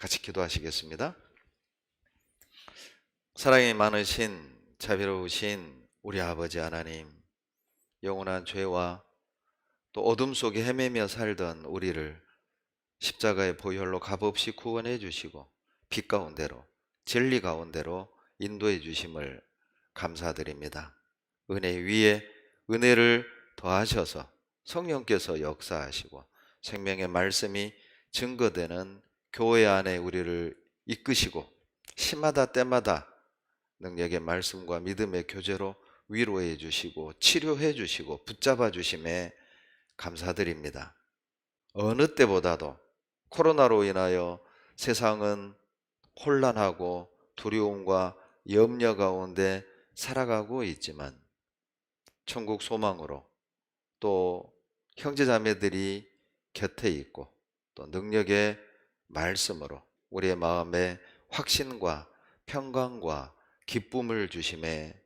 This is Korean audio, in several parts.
같이 기도하시겠습니다. 사랑이 많으신 자비로우신 우리 아버지 하나님, 영원한 죄와 또 어둠 속에 헤매며 살던 우리를 십자가의 보혈로 값없이 구원해 주시고 빛 가운데로, 진리 가운데로 인도해 주심을 감사드립니다. 은혜 위에 은혜를 더하셔서 성령께서 역사하시고 생명의 말씀이 증거되는 교회 안에 우리를 이끄시고 시마다 때마다 능력의 말씀과 믿음의 교제로 위로해 주시고 치료해 주시고 붙잡아 주심에 감사드립니다. 어느 때보다도 코로나로 인하여 세상은 혼란하고 두려움과 염려 가운데 살아가고 있지만 천국 소망으로 또 형제자매들이 곁에 있고 또 능력의 말씀으로 우리의 마음에 확신과 평강과 기쁨을 주심에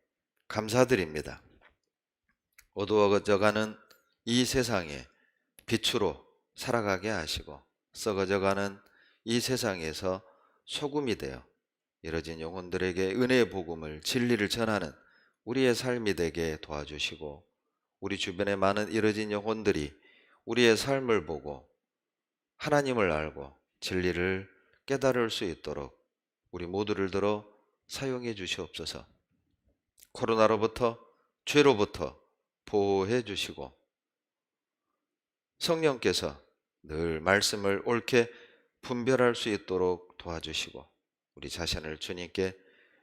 감사드립니다. 어두워져가는 이 세상에 빛으로 살아가게 하시고 썩어져가는 이 세상에서 소금이 되어 이뤄진 영혼들에게 은혜의 복음을 진리를 전하는 우리의 삶이 되게 도와주시고 우리 주변에 많은 이뤄진 영혼들이 우리의 삶을 보고 하나님을 알고 진리를 깨달을 수 있도록 우리 모두를 들어 사용해 주시옵소서. 코로나로부터 죄로부터 보호해 주시고 성령께서 늘 말씀을 옳게 분별할 수 있도록 도와주시고 우리 자신을 주님께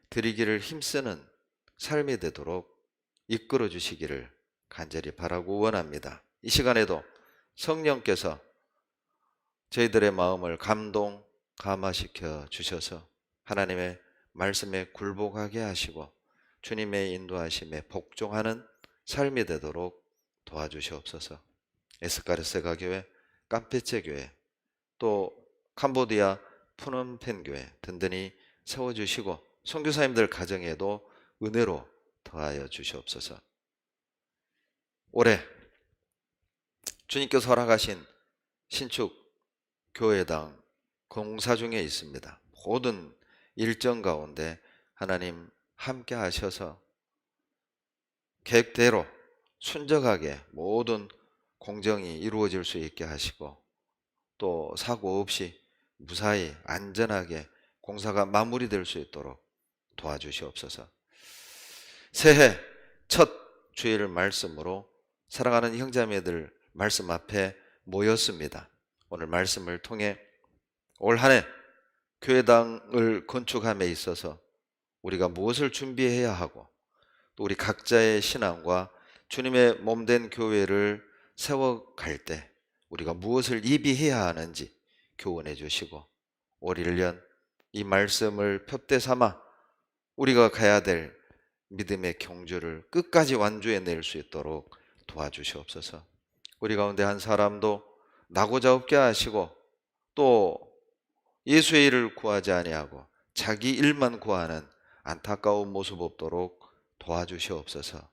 드리기를 힘쓰는 삶이 되도록 이끌어 주시기를 간절히 바라고 원합니다. 이 시간에도 성령께서 저희들의 마음을 감화시켜 주셔서 하나님의 말씀에 굴복하게 하시고 주님의 인도하심에 복종하는 삶이 되도록 도와주시옵소서. 에스카르세가 교회, 캄페체 교회, 또 캄보디아 푸놈펜 교회 든든히 세워주시고 선교사님들 가정에도 은혜로 더하여 주시옵소서. 올해 주님께서 허락하신 신축 교회당 공사 중에 있습니다. 모든 일정 가운데 하나님 함께 하셔서 계획대로 순적하게 모든 공정이 이루어질 수 있게 하시고 또 사고 없이 무사히 안전하게 공사가 마무리될 수 있도록 도와주시옵소서. 새해 첫 주일 말씀으로 사랑하는 형제자매들 말씀 앞에 모였습니다. 오늘 말씀을 통해 올 한 해 교회당을 건축함에 있어서 우리가 무엇을 준비해야 하고 또 우리 각자의 신앙과 주님의 몸된 교회를 세워갈 때 우리가 무엇을 입이해야 하는지 교훈해 주시고 올 1년 이 말씀을 표대 삼아 우리가 가야 될 믿음의 경주를 끝까지 완주해낼 수 있도록 도와주시옵소서. 우리 가운데 한 사람도 나고자 없게 하시고 또 예수의 일을 구하지 아니하고 자기 일만 구하는 안타까운 모습 없도록 도와주시옵소서.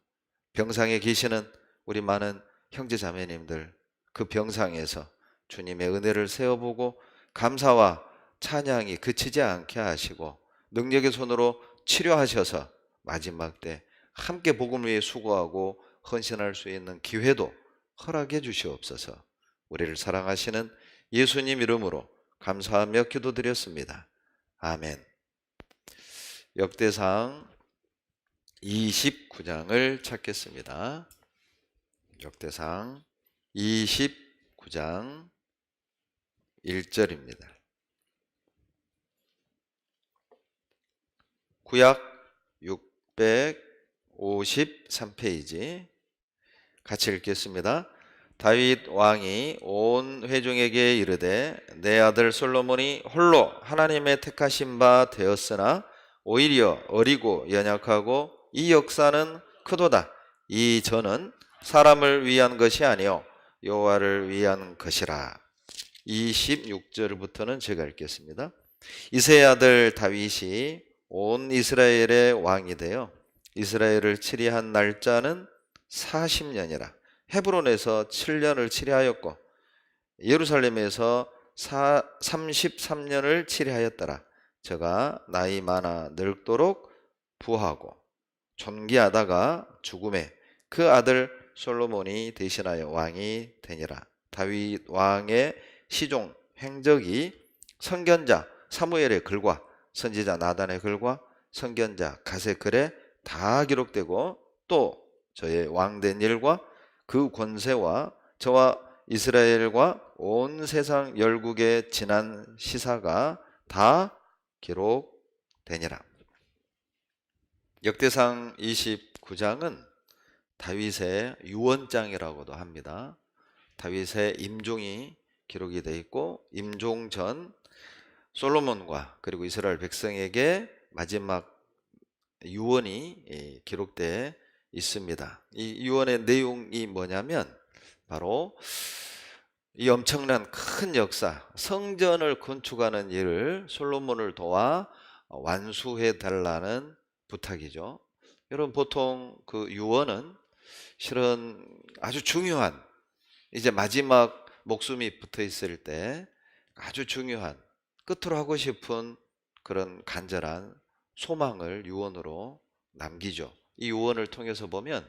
병상에 계시는 우리 많은 형제자매님들 그 병상에서 주님의 은혜를 세어보고 감사와 찬양이 그치지 않게 하시고 능력의 손으로 치료하셔서 마지막 때 함께 복음을 위해 수고하고 헌신할 수 있는 기회도 허락해 주시옵소서. 우리를 사랑하시는 예수님 이름으로 감사하며 기도드렸습니다. 아멘. 역대상 29장을 찾겠습니다. 역대상 29장 1절입니다. 구약 653페이지 같이 읽겠습니다. 다윗 왕이 온 회중에게 이르되 내 아들 솔로몬이 홀로 하나님의 택하신 바 되었으나 오히려 어리고 연약하고 이 역사는 크도다. 이 전은 사람을 위한 것이 아니요 여호와를 위한 것이라. 26절부터는 제가 읽겠습니다. 이새의 아들 다윗이 온 이스라엘의 왕이 되어 이스라엘을 치리한 날짜는 40년이라 헤브론에서 7년을 치리하였고 예루살렘에서 33년을 치리하였더라. 저가 나이 많아 늙도록 부하고 존귀하다가 죽음에 그 아들 솔로몬이 대신하여 왕이 되니라. 다윗 왕의 시종 행적이 선견자 사무엘의 글과 선지자 나단의 글과 선견자 갓의 글에 다 기록되고, 또 저의 왕된 일과 그 권세와 저와 이스라엘과 온 세상 열국의 지난 시사가 다 기록되니라. 역대상 29장은 다윗의 유언장이라고도 합니다. 다윗의 임종이 기록이 되어 있고, 임종 전 솔로몬과 그리고 이스라엘 백성에게 마지막 유언이 기록되어 있습니다. 이 유언의 내용이 뭐냐면 바로 이 엄청난 큰 역사, 성전을 건축하는 일을 솔로몬을 도와 완수해 달라는 부탁이죠. 여러분, 보통 그 유언은 실은 아주 중요한, 이제 마지막 목숨이 붙어 있을 때 아주 중요한, 끝으로 하고 싶은 그런 간절한 소망을 유언으로 남기죠. 이 유언을 통해서 보면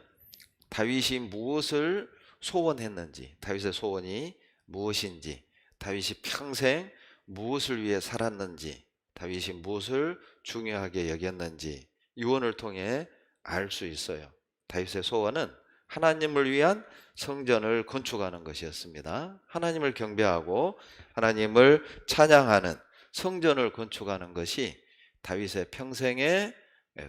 다윗이 무엇을 소원했는지, 다윗의 소원이 무엇인지, 다윗이 평생 무엇을 위해 살았는지, 다윗이 무엇을 중요하게 여겼는지 유언을 통해 알 수 있어요. 다윗의 소원은 하나님을 위한 성전을 건축하는 것이었습니다. 하나님을 경배하고 하나님을 찬양하는 성전을 건축하는 것이 다윗의 평생의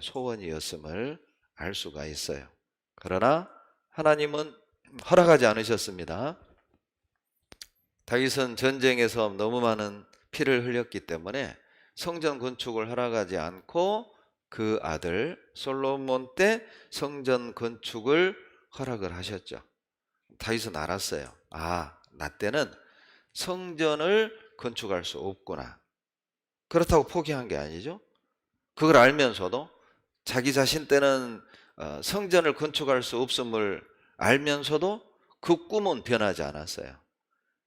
소원이었음을 알 수가 있어요. 그러나 하나님은 허락하지 않으셨습니다. 다윗은 전쟁에서 너무 많은 피를 흘렸기 때문에 성전 건축을 허락하지 않고 그 아들 솔로몬 때 성전 건축을 허락을 하셨죠. 다윗은 알았어요. 나 때는 성전을 건축할 수 없구나. 그렇다고 포기한 게 아니죠. 그걸 알면서도 자기 자신 때는 성전을 건축할 수 없음을 알면서도 그 꿈은 변하지 않았어요.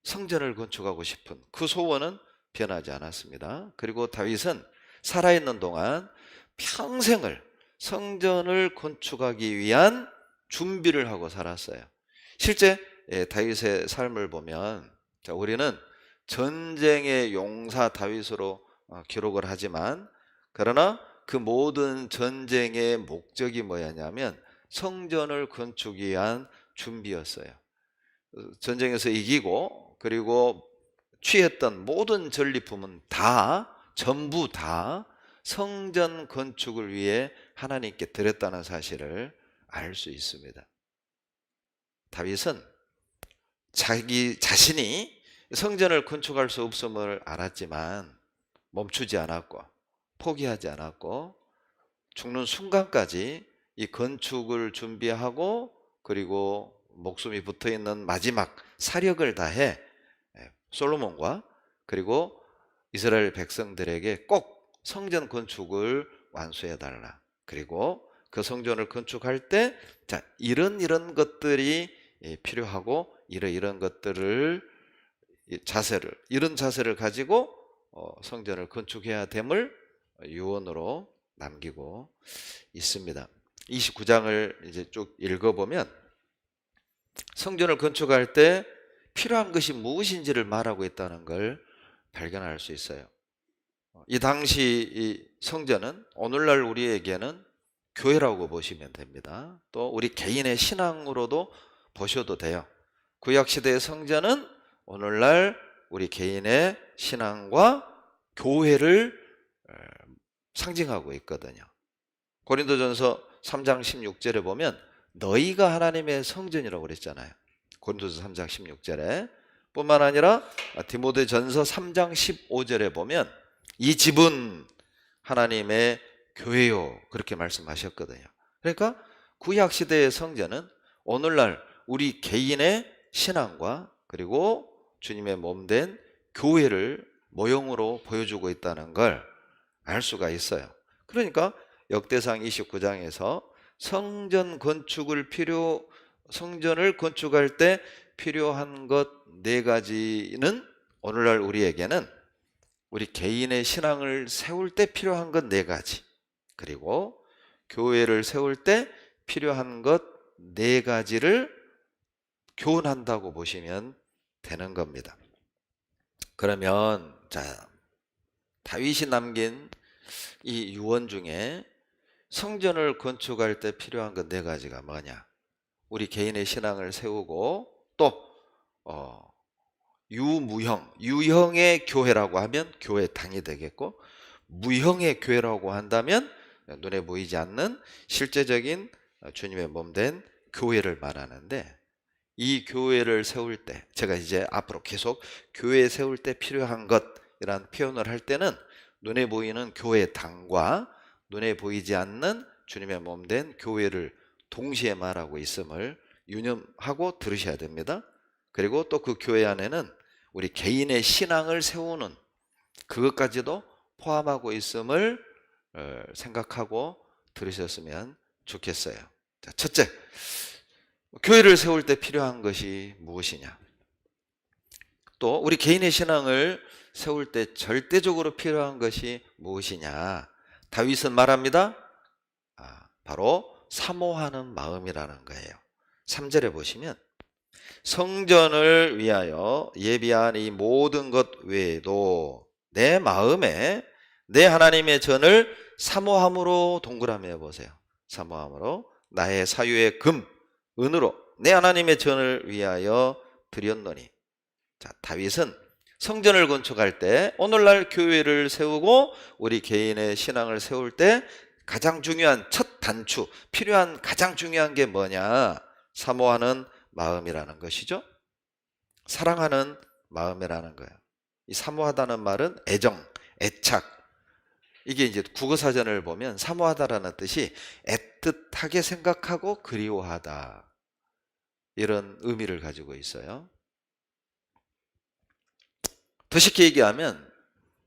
성전을 건축하고 싶은 그 소원은 변하지 않았습니다. 그리고 다윗은 살아있는 동안 평생을 성전을 건축하기 위한 준비를 하고 살았어요. 실제 다윗의 삶을 보면, 우리는 전쟁의 용사 다윗으로 기록을 하지만, 그러나 그 모든 전쟁의 목적이 뭐였냐면 성전을 건축하기 위한 준비였어요. 전쟁에서 이기고 그리고 취했던 모든 전리품은 전부 다 성전 건축을 위해 하나님께 드렸다는 사실을 알 수 있습니다. 다윗은 자기 자신이 성전을 건축할 수 없음을 알았지만 멈추지 않았고 포기하지 않았고 죽는 순간까지 이 건축을 준비하고, 그리고 목숨이 붙어 있는 마지막 사력을 다해 솔로몬과 그리고 이스라엘 백성들에게 꼭 성전 건축을 완수해 달라. 그리고 그 성전을 건축할 때 이런 것들이 필요하고 이런 것들을 이런 자세를 가지고 성전을 건축해야 됨을 유언으로 남기고 있습니다. 29장을 이제 쭉 읽어보면 성전을 건축할 때 필요한 것이 무엇인지를 말하고 있다는 걸 발견할 수 있어요. 이 당시 이 성전은 오늘날 우리에게는 교회라고 보시면 됩니다. 또 우리 개인의 신앙으로도 보셔도 돼요. 구약시대의 성전은 오늘날 우리 개인의 신앙과 교회를 상징하고 있거든요. 고린도전서 3장 16절에 보면 너희가 하나님의 성전이라고 그랬잖아요. 고린도전서 3장 16절에 뿐만 아니라 디모데전서 3장 15절에 보면 이 집은 하나님의 교회요, 그렇게 말씀하셨거든요. 그러니까 구약시대의 성전은 오늘날 우리 개인의 신앙과 그리고 주님의 몸된 교회를 모형으로 보여주고 있다는 걸 알 수가 있어요. 그러니까 역대상 29장에서 성전을 건축할 때 필요한 것 4가지는 오늘날 우리에게는 우리 개인의 신앙을 세울 때 필요한 것 4가지, 그리고 교회를 세울 때 필요한 것 4가지를 교훈한다고 보시면 되는 겁니다. 그러면 다윗이 남긴 이 유언 중에 성전을 건축할 때 필요한 것 4가지가 뭐냐? 우리 개인의 신앙을 세우고, 또 유형의 교회라고 하면 교회당이 되겠고, 무형의 교회라고 한다면 눈에 보이지 않는 실제적인 주님의 몸된 교회를 말하는데, 이 교회를 세울 때, 제가 이제 앞으로 계속 교회 세울 때 필요한 것이라는 표현을 할 때는 눈에 보이는 교회당과 눈에 보이지 않는 주님의 몸된 교회를 동시에 말하고 있음을 유념하고 들으셔야 됩니다. 그리고 또 그 교회 안에는 우리 개인의 신앙을 세우는 그것까지도 포함하고 있음을 생각하고 들으셨으면 좋겠어요. 자, 첫째, 교회를 세울 때 필요한 것이 무엇이냐? 또 우리 개인의 신앙을 세울 때 절대적으로 필요한 것이 무엇이냐? 다윗은 말합니다. 바로 사모하는 마음이라는 거예요. 3절에 보시면 성전을 위하여 예비한 이 모든 것 외에도 내 마음에 내 하나님의 전을 사모함으로 동그라미 해보세요. 사모함으로 나의 사유의 금, 은으로 내 하나님의 전을 위하여 드렸노니. 자, 다윗은 성전을 건축할 때, 오늘날 교회를 세우고 우리 개인의 신앙을 세울 때 가장 중요한 첫 단추, 필요한 가장 중요한 게 뭐냐? 사모하는 마음이라는 것이죠. 사랑하는 마음이라는 거예요. 이 사모하다는 말은 애정, 애착. 이게 이제 국어사전을 보면 사모하다라는 뜻이 애틋하게 생각하고 그리워하다, 이런 의미를 가지고 있어요. 더 쉽게 얘기하면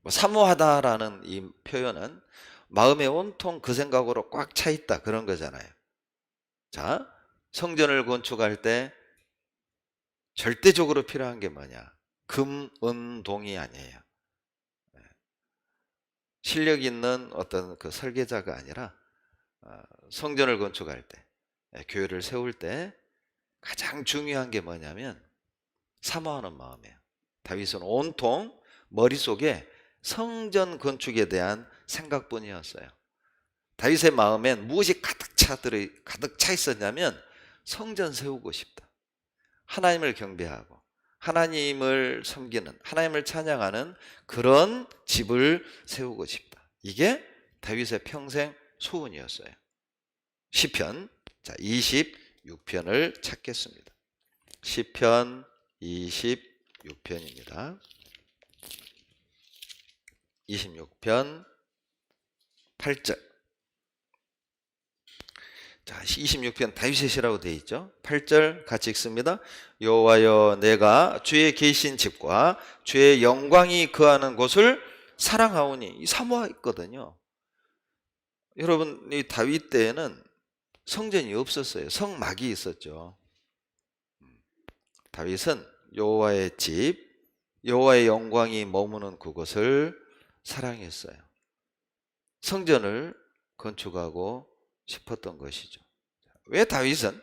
사모하다라는 이 표현은 마음에 온통 그 생각으로 꽉 차 있다, 그런 거잖아요. 자, 성전을 건축할 때 절대적으로 필요한 게 뭐냐? 금, 은, 동이 아니에요. 실력 있는 어떤 그 설계자가 아니라 성전을 건축할 때, 교회를 세울 때 가장 중요한 게 뭐냐면 사모하는 마음이에요. 다윗은 온통 머릿속에 성전 건축에 대한 생각뿐이었어요. 다윗의 마음엔 무엇이 가득 차 있었냐면 성전 세우고 싶다, 하나님을 경배하고 하나님을 섬기는, 하나님을 찬양하는 그런 집을 세우고 싶다. 이게 다윗의 평생 소원이었어요. 시편 26편을 찾겠습니다. 시편 26편입니다. 26편 8절. 자, 26편 다윗의 시라고 되어 있죠. 8절 같이 읽습니다. 여호와여, 내가 주의 계신 집과 주의 영광이 거하는 곳을 사랑하오니. 사모했거든요. 여러분, 이 다윗 때에는 성전이 없었어요. 성막이 있었죠. 다윗은 여호와의 집, 여호와의 영광이 머무는 그곳을 사랑했어요. 성전을 건축하고 싶었던 것이죠. 왜 다윗은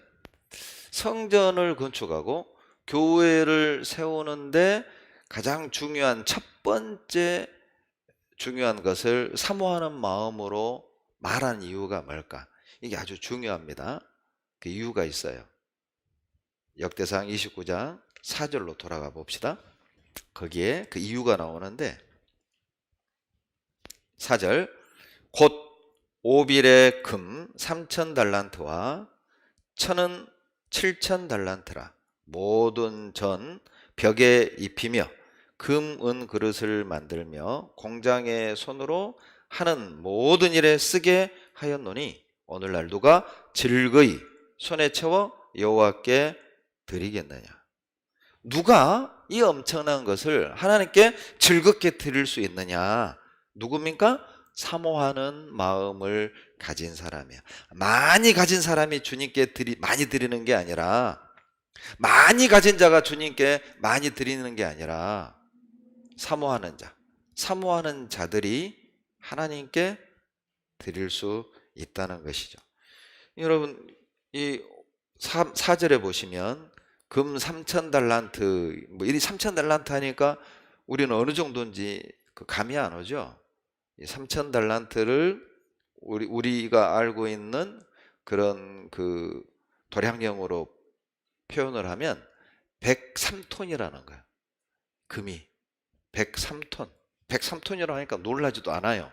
성전을 건축하고 교회를 세우는데 가장 중요한 첫 번째 중요한 것을 사모하는 마음으로 말한 이유가 뭘까? 이게 아주 중요합니다. 그 이유가 있어요. 역대상 29장 4절로 돌아가 봅시다. 거기에 그 이유가 나오는데, 4절, 곧 오빌의 금 3,000달란트와 천은 7,000달란트라 모든 전 벽에 입히며 금, 은 그릇을 만들며 공장의 손으로 하는 모든 일에 쓰게 하였노니 오늘날 누가 즐거이 손에 채워 여호와께 드리겠느냐? 누가 이 엄청난 것을 하나님께 즐겁게 드릴 수 있느냐? 누굽니까? 사모하는 마음을 가진 사람이야. 많이 가진 사람이 주님께 많이 드리는 게 아니라, 많이 가진 자가 주님께 많이 드리는 게 아니라, 사모하는 자. 사모하는 자들이 하나님께 드릴 수 있다는 것이죠. 여러분, 이 4절에 보시면 금 3,000달란트, 뭐 이 3,000달란트 하니까 우리는 어느 정도인지 그 감이 안 오죠. 이 3,000달란트를 우리가 알고 있는 그런 그 도량령으로 표현을 하면 103톤이라는 거예요. 금이 103톤. 103톤이라고 하니까 놀라지도 않아요.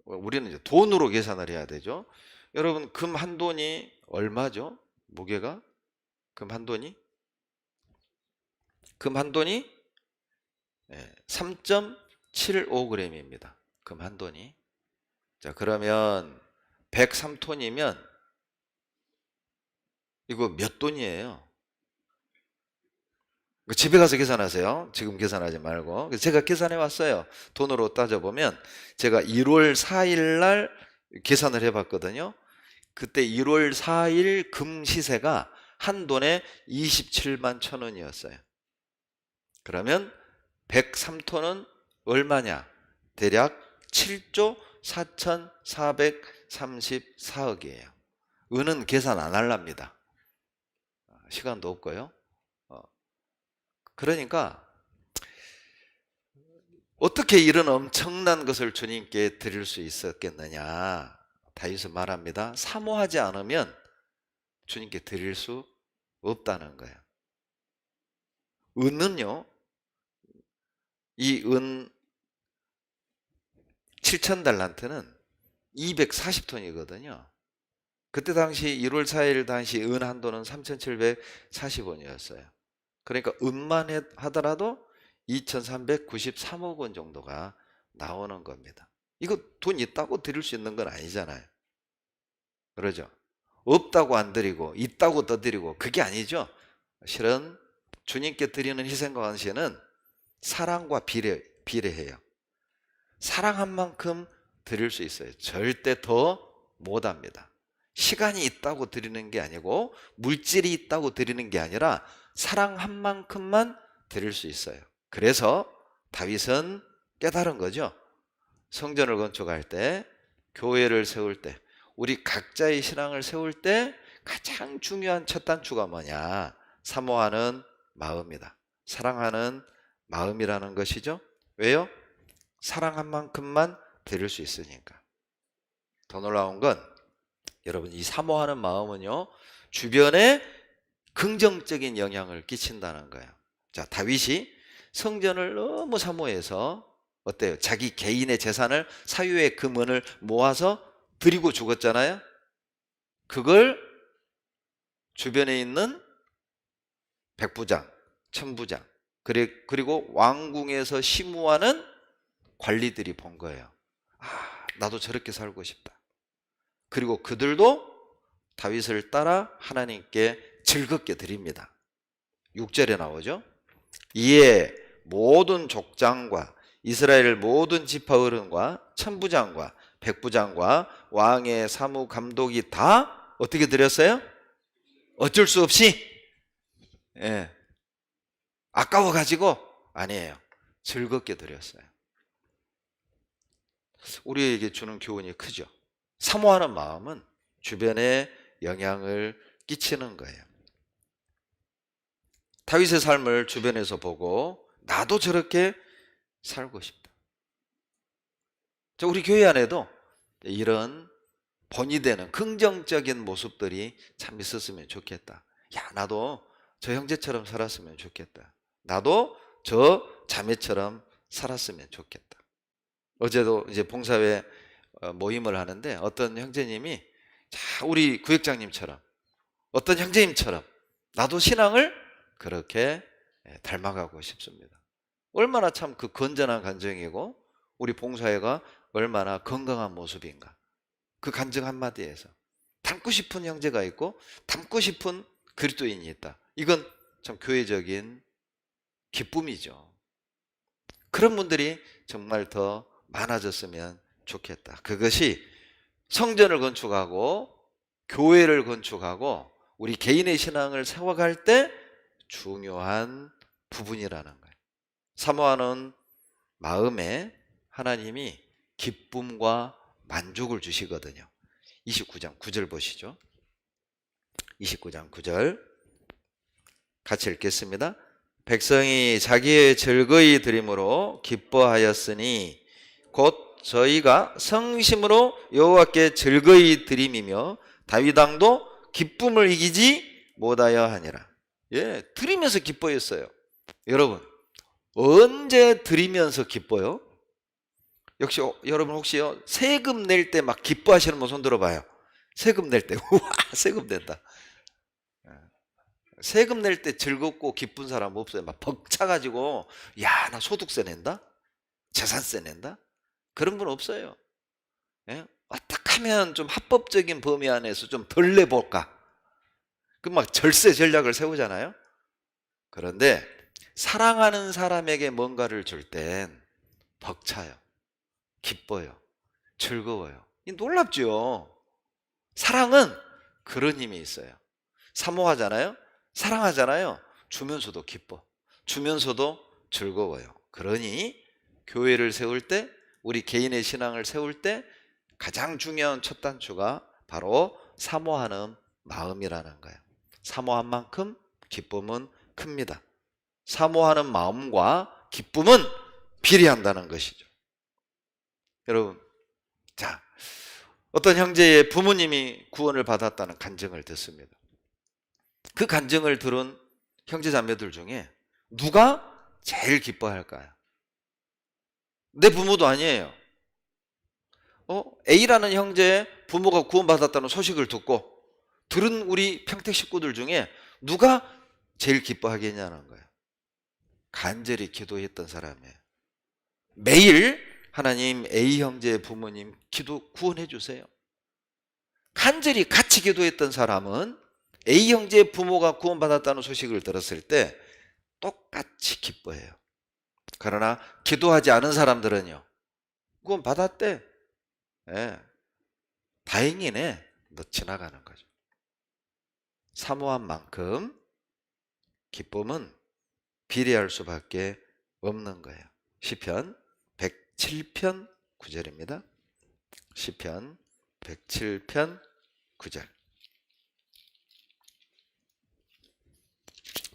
우리는 이제 돈으로 계산을 해야 되죠. 여러분, 금 한 돈이 얼마죠? 무게가? 금 한 돈이? 금 한 돈이 3.75g입니다. 금 한 돈이. 자, 그러면 103톤이면 이거 몇 돈이에요? 집에 가서 계산하세요. 지금 계산하지 말고. 제가 계산해 왔어요. 돈으로 따져보면 제가 1월 4일 날 계산을 해봤거든요. 그때 1월 4일 금 시세가 한 돈에 27만 1,000원이었어요. 그러면 103톤은 얼마냐? 대략 7조 4,434억이에요. 은은 계산 안 할랍니다. 시간도 없고요. 그러니까 어떻게 이런 엄청난 것을 주님께 드릴 수 있었겠느냐? 다윗은 말합니다. 사모하지 않으면 주님께 드릴 수 없다는 거예요. 은은요, 이 은 7,000달란트는 240톤이거든요. 그때 당시 1월 4일 당시 은 한 돈은 3,740원이었어요. 그러니까 은만 하더라도 2,393억 원 정도가 나오는 겁니다. 이거 돈 있다고 드릴 수 있는 건 아니잖아요. 그러죠? 없다고 안 드리고 있다고 더 드리고 그게 아니죠. 실은 주님께 드리는 희생과 헌신은 사랑과 비례해요. 사랑한 만큼 드릴 수 있어요. 절대 더 못합니다. 시간이 있다고 드리는 게 아니고 물질이 있다고 드리는 게 아니라 사랑한 만큼만 드릴 수 있어요. 그래서 다윗은 깨달은 거죠. 성전을 건축할 때, 교회를 세울 때, 우리 각자의 신앙을 세울 때 가장 중요한 첫 단추가 뭐냐? 사모하는 마음이다. 사랑하는 마음이라는 것이죠. 왜요? 사랑한 만큼만 드릴 수 있으니까. 더 놀라운 건 여러분, 이 사모하는 마음은요, 주변에 긍정적인 영향을 끼친다는 거예요. 자, 다윗이 성전을 너무 사모해서 어때요? 자기 개인의 재산을, 사유의 금은을 모아서 드리고 죽었잖아요. 그걸 주변에 있는 백부장, 천부장, 그리고 왕궁에서 심우하는 관리들이 본 거예요. 아, 나도 저렇게 살고 싶다. 그리고 그들도 다윗을 따라 하나님께 즐겁게 드립니다. 6절에 나오죠. 이에 모든 족장과 이스라엘 모든 지파 어른과 천부장과 백부장과 왕의 사무 감독이 다 어떻게 드렸어요? 어쩔 수 없이 아까워가지고 아니에요. 즐겁게 드렸어요. 우리에게 주는 교훈이 크죠. 사모하는 마음은 주변에 영향을 끼치는 거예요. 다윗의 삶을 주변에서 보고 나도 저렇게 살고 싶다. 우리 교회 안에도 이런 본이 되는 긍정적인 모습들이 참 있었으면 좋겠다. 야, 나도 저 형제처럼 살았으면 좋겠다. 나도 저 자매처럼 살았으면 좋겠다. 어제도 이제 봉사회 모임을 하는데 어떤 형제님이 자, 우리 구역장님처럼 어떤 형제님처럼 나도 신앙을 그렇게 닮아가고 싶습니다. 얼마나 참 그 건전한 간증이고 우리 봉사회가 얼마나 건강한 모습인가. 그 간증 한마디에서 닮고 싶은 형제가 있고 닮고 싶은 그리스도인이 있다. 이건 참 교회적인 기쁨이죠. 그런 분들이 정말 더 많아졌으면 좋겠다. 그것이 성전을 건축하고 교회를 건축하고 우리 개인의 신앙을 세워갈 때 중요한 부분이라는 거예요. 사모하는 마음에 하나님이 기쁨과 만족을 주시거든요. 29장 9절 보시죠. 29장 9절 같이 읽겠습니다. 백성이 자기의 즐거이 드림으로 기뻐하였으니 곧 저희가 성심으로 여호와께 즐거이 드림이며 다윗 왕도 기쁨을 이기지 못하여 하니라. 예, 드리면서 기뻐했어요. 여러분, 언제 드리면서 기뻐요? 역시 여러분 혹시요 세금 낼 때 막 기뻐하시는 분 손 들어봐요. 세금 낼 때 우와 세금 낸다. 세금 낼 때 즐겁고 기쁜 사람 없어요. 막 벅차가지고 야 나 소득세 낸다, 재산세 낸다, 그런 분 없어요. 예? 어떻게 하면 좀 합법적인 범위 안에서 좀 덜 내볼까? 그 막 절세 전략을 세우잖아요. 그런데 사랑하는 사람에게 뭔가를 줄 땐 벅차요, 기뻐요, 즐거워요. 이 놀랍죠. 사랑은 그런 힘이 있어요. 사모하잖아요, 사랑하잖아요. 주면서도 기뻐, 주면서도 즐거워요. 그러니 교회를 세울 때, 우리 개인의 신앙을 세울 때 가장 중요한 첫 단추가 바로 사모하는 마음이라는 거예요. 사모한 만큼 기쁨은 큽니다. 사모하는 마음과 기쁨은 비례한다는 것이죠. 여러분, 자, 어떤 형제의 부모님이 구원을 받았다는 간증을 듣습니다. 그 간증을 들은 형제 자매들 중에 누가 제일 기뻐할까요? 내 부모도 아니에요. A라는 형제의 부모가 구원받았다는 소식을 듣고 들은 우리 평택 식구들 중에 누가 제일 기뻐하겠냐는 거예요. 간절히 기도했던 사람이에요. 매일 하나님 A 형제의 부모님 구원해 주세요. 간절히 같이 기도했던 사람은 A 형제의 부모가 구원받았다는 소식을 들었을 때 똑같이 기뻐해요. 그러나 기도하지 않은 사람들은요, 구원받았대, 예, 다행이네, 너 지나가는 거죠. 사모한 만큼 기쁨은 비례할 수밖에 없는 거예요. 시편 107편 9절입니다. 시편 107편 9절.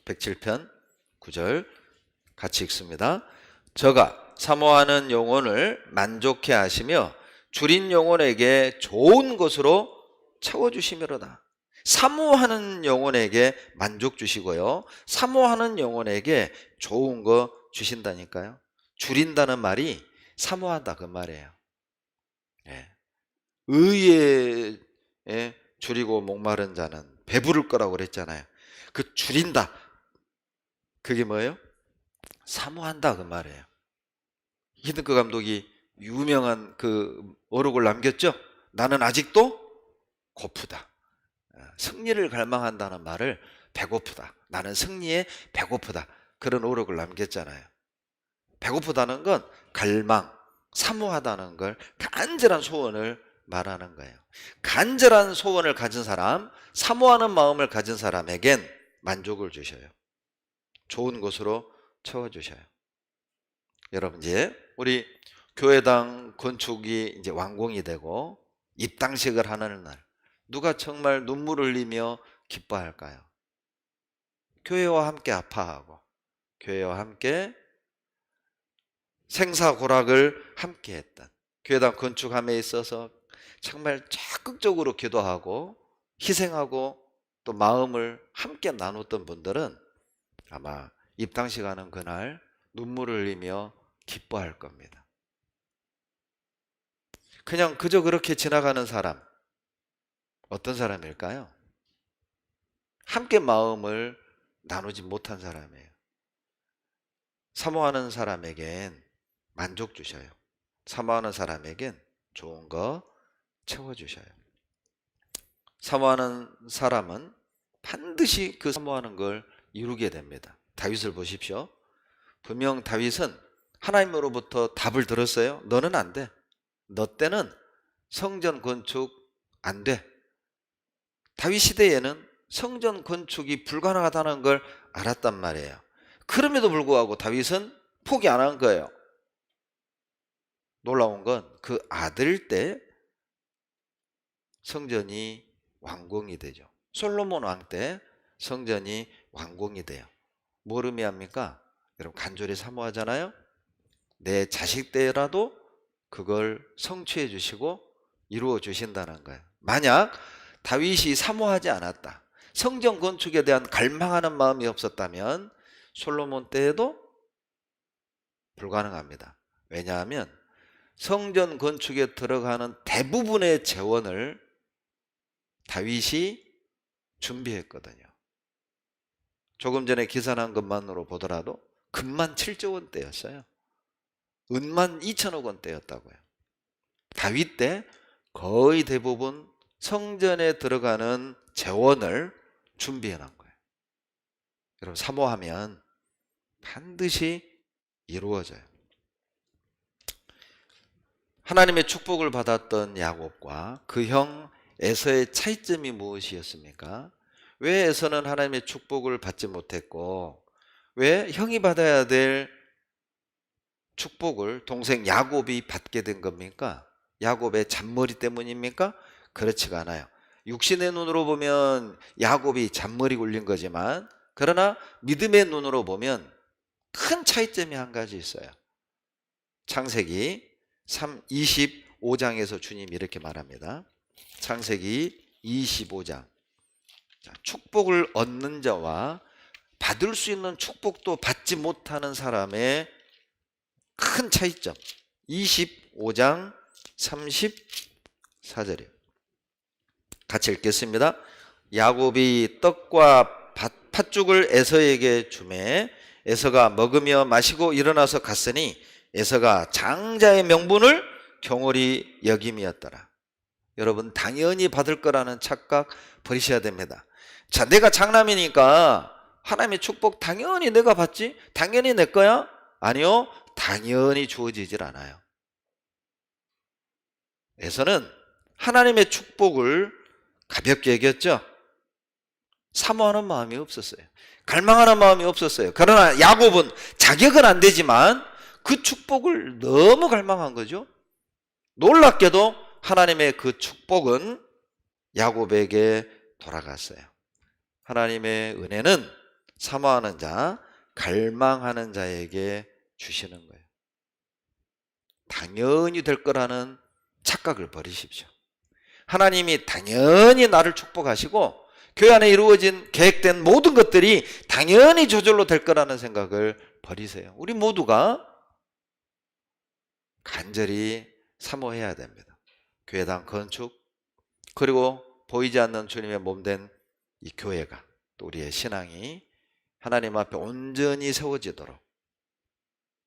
107편 9절 같이 읽습니다. 저가 사모하는 영혼을 만족해 하시며 줄인 영혼에게 좋은 것으로 채워주시미로다. 사모하는 영혼에게 만족 주시고요, 사모하는 영혼에게 좋은 거 주신다니까요. 줄인다는 말이 사모한다 그 말이에요. 예. 의에 줄이고 목마른 자는 배부를 거라고 그랬잖아요. 그 줄인다, 그게 뭐예요? 사모한다 그 말이에요. 히든크 감독이 유명한 그 어록을 남겼죠. 나는 아직도 고프다. 승리를 갈망한다는 말을 배고프다, 나는 승리에 배고프다, 그런 어록을 남겼잖아요. 배고프다는 건 갈망, 사모하다는 걸, 간절한 소원을 말하는 거예요. 간절한 소원을 가진 사람, 사모하는 마음을 가진 사람에겐 만족을 주셔요. 좋은 것으로 채워주셔요. 여러분, 이제 우리 교회당 건축이 이제 완공이 되고 입당식을 하는 날, 누가 정말 눈물을 흘리며 기뻐할까요? 교회와 함께 아파하고 교회와 함께 생사고락을 함께 했던, 교회당 건축함에 있어서 정말 적극적으로 기도하고 희생하고 또 마음을 함께 나눴던 분들은 아마 입당식 하는 그날 눈물을 흘리며 기뻐할 겁니다. 그냥 그저 그렇게 지나가는 사람, 어떤 사람일까요? 함께 마음을 나누지 못한 사람이에요. 사모하는 사람에겐 만족 주셔요. 사모하는 사람에겐 좋은 거 채워주셔요. 사모하는 사람은 반드시 그 사모하는 걸 이루게 됩니다. 다윗을 보십시오. 분명 다윗은 하나님으로부터 답을 들었어요. 너는 안 돼. 너 때는 성전 건축 안 돼. 다윗 시대에는 성전 건축이 불가능하다는 걸 알았단 말이에요. 그럼에도 불구하고 다윗은 포기 안 한 거예요. 놀라운 건 그 아들 때 성전이 완공이 되죠. 솔로몬 왕 때 성전이 완공이 돼요. 뭘 의미합니까? 여러분 간절히 사모하잖아요. 내 자식 때라도 그걸 성취해 주시고 이루어 주신다는 거예요. 만약 다윗이 사모하지 않았다, 성전 건축에 대한 갈망하는 마음이 없었다면 솔로몬 때에도 불가능합니다. 왜냐하면 성전 건축에 들어가는 대부분의 재원을 다윗이 준비했거든요. 조금 전에 기산한 것만으로 보더라도 금만 7조 원대였어요. 은만 2천억 원대였다고요. 다윗 때 거의 대부분 성전에 들어가는 재원을 준비해 놓은 거예요. 여러분 사모하면 반드시 이루어져요. 하나님의 축복을 받았던 야곱과 그 형 에서의 차이점이 무엇이었습니까? 왜 에서는 하나님의 축복을 받지 못했고 왜 형이 받아야 될 축복을 동생 야곱이 받게 된 겁니까? 야곱의 잔머리 때문입니까? 그렇지가 않아요. 육신의 눈으로 보면 야곱이 잔머리 굴린 거지만 그러나 믿음의 눈으로 보면 큰 차이점이 한 가지 있어요. 창세기 25장에서 주님이 이렇게 말합니다. 창세기 25장. 축복을 얻는 자와 받을 수 있는 축복도 받지 못하는 사람의 큰 차이점. 25장 34절이에요. 같이 읽겠습니다. 야곱이 떡과 팥죽을 에서에게 주매 에서가 먹으며 마시고 일어나서 갔으니 에서가 장자의 명분을 경홀히 여김이었더라. 여러분 당연히 받을 거라는 착각 버리셔야 됩니다. 자, 내가 장남이니까 하나님의 축복 당연히 내가 받지? 당연히 내 거야? 아니요, 당연히 주어지질 않아요. 에서는 하나님의 축복을 가볍게 여겼죠. 사모하는 마음이 없었어요. 갈망하는 마음이 없었어요. 그러나 야곱은 자격은 안 되지만 그 축복을 너무 갈망한 거죠. 놀랍게도 하나님의 그 축복은 야곱에게 돌아갔어요. 하나님의 은혜는 사모하는 자, 갈망하는 자에게 주시는 거예요. 당연히 될 거라는 착각을 버리십시오. 하나님이 당연히 나를 축복하시고 교회 안에 이루어진 계획된 모든 것들이 당연히 저절로 될 거라는 생각을 버리세요. 우리 모두가 간절히 사모해야 됩니다. 교회당 건축, 그리고 보이지 않는 주님의 몸된 이 교회가, 또 우리의 신앙이 하나님 앞에 온전히 세워지도록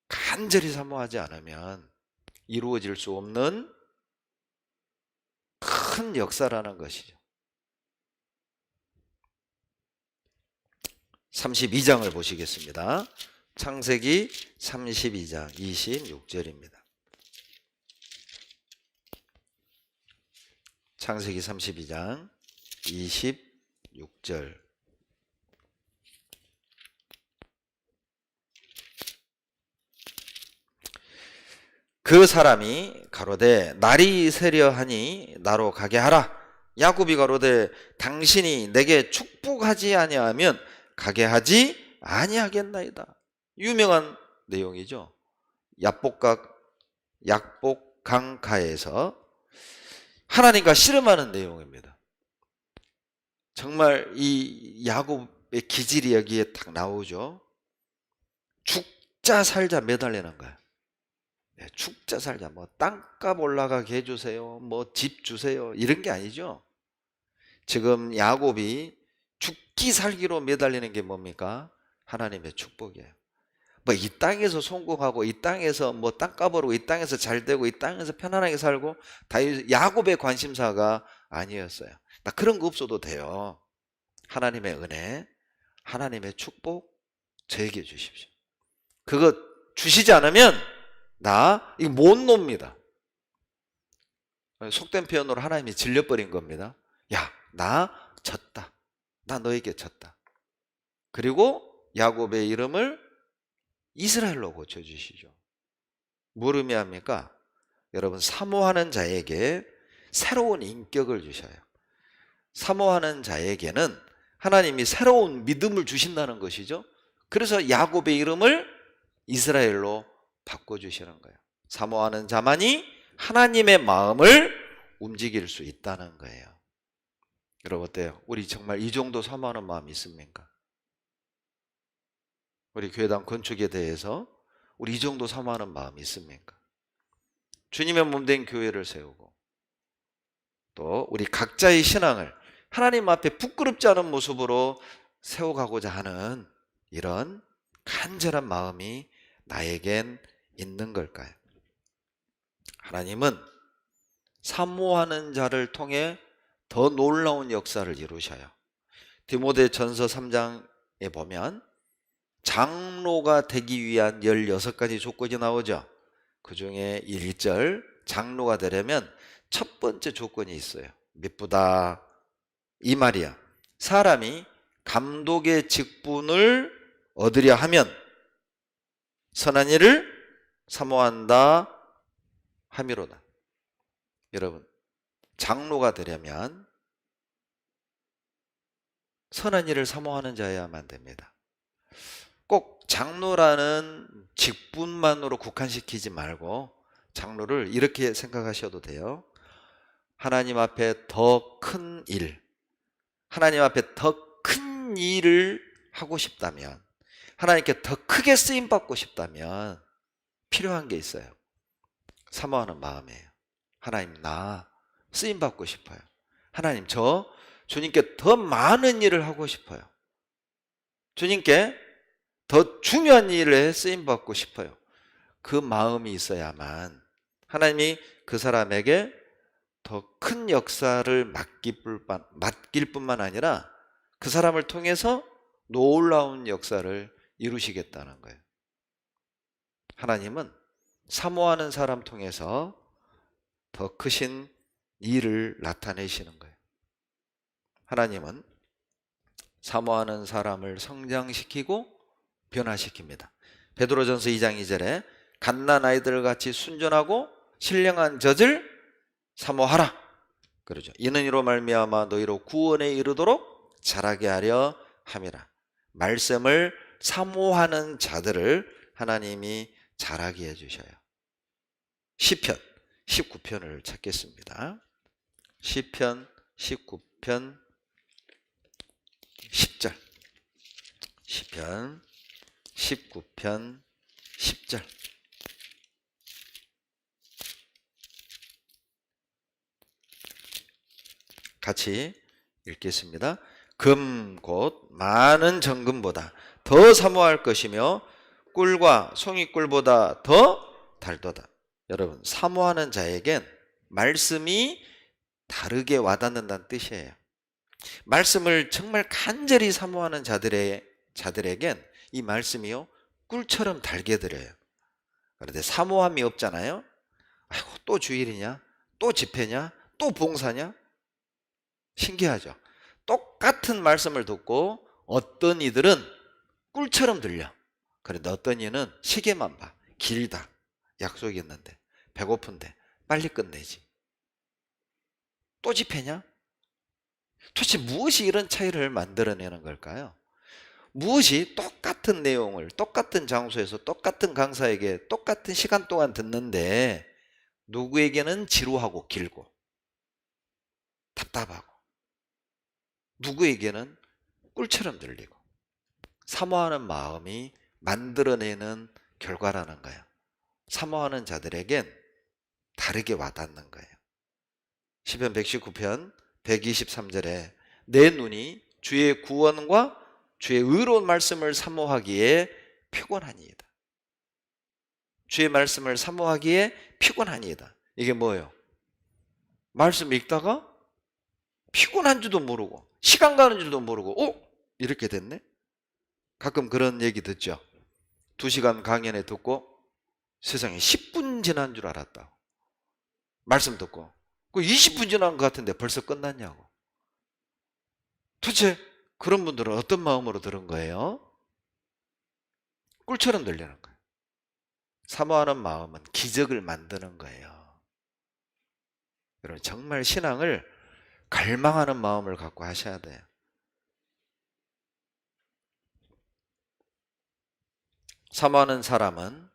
간절히 사모하지 않으면 이루어질 수 없는 큰 역사라는 것이죠. 32장을 보시겠습니다. 창세기 32장 26절입니다. 창세기 32장 26절. 그 사람이 가로되 날이 새려 하니 나로 가게 하라. 야곱이 가로되 당신이 내게 축복하지 아니하면 가게 하지 아니하겠나이다. 유명한 내용이죠. 약복강가에서 하나님과 씨름하는 내용입니다. 정말 이 야곱의 기질이 여기에 딱 나오죠. 죽자 살자 매달리는 거야. 네, 죽자 살자, 뭐 땅값 올라가게 해주세요, 뭐 집 주세요, 이런 게 아니죠. 지금 야곱이 죽기 살기로 매달리는 게 뭡니까? 하나님의 축복이에요. 뭐 이 땅에서 성공하고 이 땅에서 뭐 땅값으로 이 땅에서 잘 되고 이 땅에서 편안하게 살고 다 야곱의 관심사가 아니었어요. 나 그런 거 없어도 돼요. 하나님의 은혜, 하나님의 축복 저에게 주십시오. 그거 주시지 않으면 나 이거 못 놉니다. 속된 표현으로 하나님이 질려버린 겁니다. 야, 나 졌다. 나 너에게 졌다. 그리고 야곱의 이름을 이스라엘로 고쳐주시죠. 뭘 의미합니까? 여러분, 사모하는 자에게 새로운 인격을 주셔요. 사모하는 자에게는 하나님이 새로운 믿음을 주신다는 것이죠. 그래서 야곱의 이름을 이스라엘로 바꿔주시는 거예요. 사모하는 자만이 하나님의 마음을 움직일 수 있다는 거예요. 여러분 어때요? 우리 정말 이 정도 사모하는 마음이 있습니까? 우리 교회당 건축에 대해서 우리 이 정도 사모하는 마음이 있습니까? 주님의 몸된 교회를 세우고 또 우리 각자의 신앙을 하나님 앞에 부끄럽지 않은 모습으로 세워가고자 하는 이런 간절한 마음이 나에겐 있는 걸까요? 하나님은 사모하는 자를 통해 더 놀라운 역사를 이루셔요. 디모데전서 3장에 보면 장로가 되기 위한 16가지 조건이 나오죠. 그 중에 1절 장로가 되려면 첫 번째 조건이 있어요. 미쁘다 이 말이야. 사람이 감독의 직분을 얻으려 하면 선한 일을 사모한다 함이로다. 여러분, 장로가 되려면 선한 일을 사모하는 자여야만 됩니다. 꼭 장로라는 직분만으로 국한시키지 말고 장로를 이렇게 생각하셔도 돼요. 하나님 앞에 더 큰 일, 하나님 앞에 더 큰 일을 하고 싶다면, 하나님께 더 크게 쓰임받고 싶다면 필요한 게 있어요. 사모하는 마음이에요. 하나님, 나 쓰임받고 싶어요. 하나님, 저 주님께 더 많은 일을 하고 싶어요. 주님께 더 중요한 일에 쓰임받고 싶어요. 그 마음이 있어야만 하나님이 그 사람에게 더 큰 역사를 맡길 뿐만 아니라 그 사람을 통해서 놀라운 역사를 이루시겠다는 거예요. 하나님은 사모하는 사람 통해서 더 크신 일을 나타내시는 거예요. 하나님은 사모하는 사람을 성장시키고 변화시킵니다. 베드로전서 2장 2절에 갓난아이들 같이 순전하고 신령한 젖을 사모하라 그러죠. 이는 이로 말미암아 너희로 구원에 이르도록 자라게 하려 함이라. 말씀을 사모하는 자들을 하나님이 자라게 해주셔요. 시편 19편을 찾겠습니다. 시편 19편 10절. 시편 19편 10절. 같이 읽겠습니다. 금 곧 많은 정금보다 더 사모할 것이며 꿀과 송이꿀보다 더 달도다. 여러분, 사모하는 자에겐 말씀이 다르게 와닿는다는 뜻이에요. 말씀을 정말 간절히 사모하는 자들에겐 이 말씀이요 꿀처럼 달게 들어요. 그런데 사모함이 없잖아요. 아이고, 또 주일이냐? 또 집회냐? 또 봉사냐? 신기하죠. 똑같은 말씀을 듣고 어떤 이들은 꿀처럼 들려. 그런데 어떤 이는 시계만 봐. 길다. 약속이 있는데, 배고픈데 빨리 끝내지. 또 집회냐? 도대체 무엇이 이런 차이를 만들어내는 걸까요? 무엇이 똑같은 내용을 똑같은 장소에서 똑같은 강사에게 똑같은 시간 동안 듣는데 누구에게는 지루하고 길고 답답하고 누구에게는 꿀처럼 들리고 사모하는 마음이 만들어내는 결과라는 거예요. 사모하는 자들에겐 다르게 와닿는 거예요. 시편 119편 123절에 내 눈이 주의 구원과 주의 의로운 말씀을 사모하기에 피곤하니이다. 주의 말씀을 사모하기에 피곤하니이다. 이게 뭐예요? 말씀 읽다가 피곤한 줄도 모르고 시간 가는 줄도 모르고 이렇게 됐네? 가끔 그런 얘기 듣죠. 2시간 강연에 듣고 세상에 10분 지난 줄 알았다고. 말씀 듣고 그 20분 지난 것 같은데 벌써 끝났냐고. 도대체 그런 분들은 어떤 마음으로 들은 거예요? 꿀처럼 들리는 거예요. 사모하는 마음은 기적을 만드는 거예요. 여러분 정말 신앙을 갈망하는 마음을 갖고 하셔야 돼요. 사모하는 사람은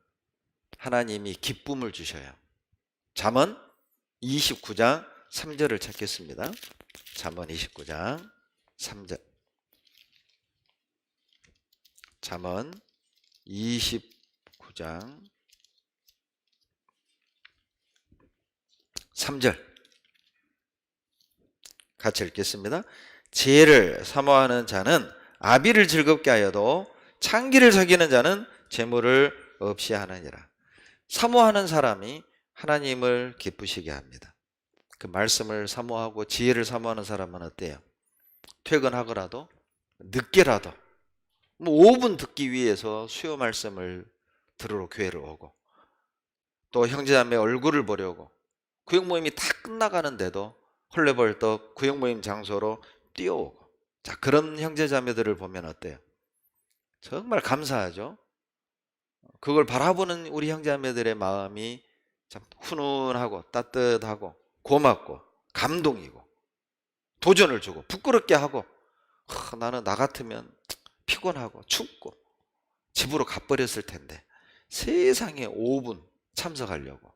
하나님이 기쁨을 주셔요. 잠언 29장 3절을 찾겠습니다. 잠언 29장 3절. 잠언 29장 3절 같이 읽겠습니다. 지혜를 사모하는 자는 아비를 즐겁게 하여도 창기를 사귀는 자는 재물을 없이 하느니라. 사모하는 사람이 하나님을 기쁘시게 합니다. 그 말씀을 사모하고 지혜를 사모하는 사람은 어때요? 퇴근하더라도 늦게라도 뭐 5분 듣기 위해서 수요 말씀을 들으러 교회를 오고, 또 형제자매 얼굴을 보려고 구역 모임이 다 끝나가는데도 헐레벌떡 구역 모임 장소로 뛰어오고, 자, 그런 형제자매들을 보면 어때요? 정말 감사하죠. 그걸 바라보는 우리 형제자매들의 마음이 참 훈훈하고 따뜻하고 고맙고 감동이고 도전을 주고 부끄럽게 하고, 나는 나 같으면 피곤하고 춥고 집으로 가버렸을 텐데 세상에 5분 참석하려고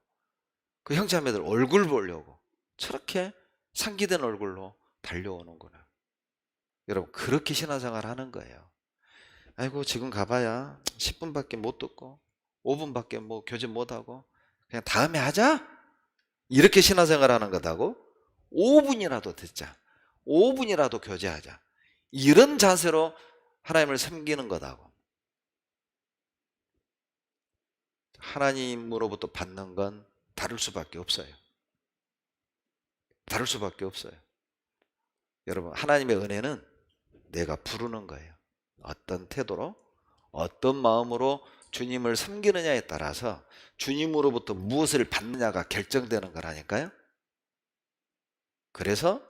그 형제자매들 얼굴 보려고 저렇게 상기된 얼굴로 달려오는구나. 여러분 그렇게 신앙생활 하는 거예요. 아이고 지금 가봐야 10분밖에 못 듣고 5분밖에 뭐 교제 못하고 그냥 다음에 하자, 이렇게 신앙생활 하는 거다고? 5분이라도 듣자, 5분이라도 교제하자, 이런 자세로 하나님을 섬기는 거다고. 하나님으로부터 받는 건 다를 수밖에 없어요. 다를 수밖에 없어요. 여러분 하나님의 은혜는 내가 부르는 거예요. 어떤 태도로 어떤 마음으로 주님을 섬기느냐에 따라서 주님으로부터 무엇을 받느냐가 결정되는 거라니까요. 그래서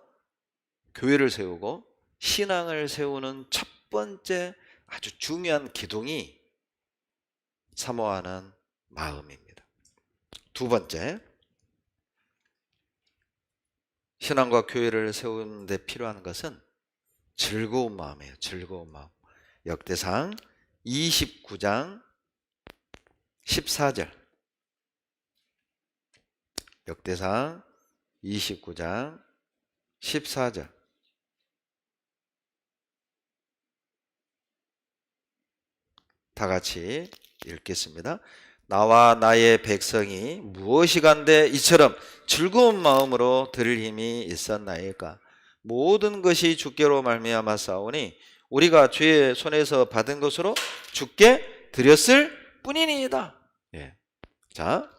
교회를 세우고 신앙을 세우는 첫 번째 아주 중요한 기둥이 사모하는 마음입니다. 두 번째, 신앙과 교회를 세우는 데 필요한 것은 즐거운 마음이에요. 즐거운 마음. 역대상 29장 14절. 역대상 29장 14절. 다 같이 읽겠습니다. 나와 나의 백성이 무엇이간데 이처럼 즐거운 마음으로 들을 힘이 있었나이까. 모든 것이 주께로 말미암아 싸우니 우리가 주의 손에서 받은 것으로 주께 드렸을 뿐이니이다. 예. 자,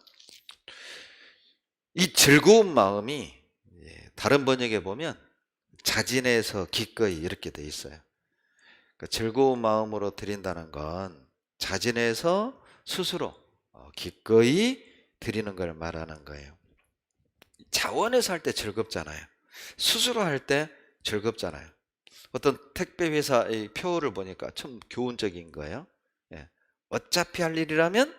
이 즐거운 마음이 다른 번역에 보면 자진해서 기꺼이 이렇게 돼 있어요. 그러니까 즐거운 마음으로 드린다는 건 자진해서 스스로 기꺼이 드리는 걸 말하는 거예요. 자원해서 할 때 즐겁잖아요. 스스로 할 때 즐겁잖아요. 어떤 택배 회사의 표를 보니까 참 교훈적인 거예요. 예. 어차피 할 일이라면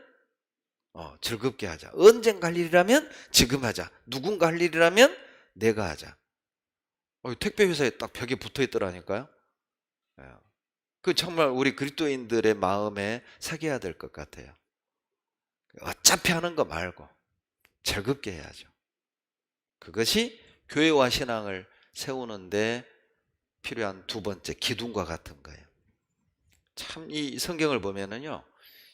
즐겁게 하자. 언젠가 할 일이라면 지금 하자. 누군가 할 일이라면 내가 하자. 택배 회사에 딱 벽에 붙어 있더라니까요. 예. 그 정말 우리 그리스도인들의 마음에 새겨야 될 것 같아요. 어차피 하는 거 말고 즐겁게 해야죠. 그것이 교회와 신앙을 세우는데 필요한 두 번째 기둥과 같은 거예요. 참 이 성경을 보면은요,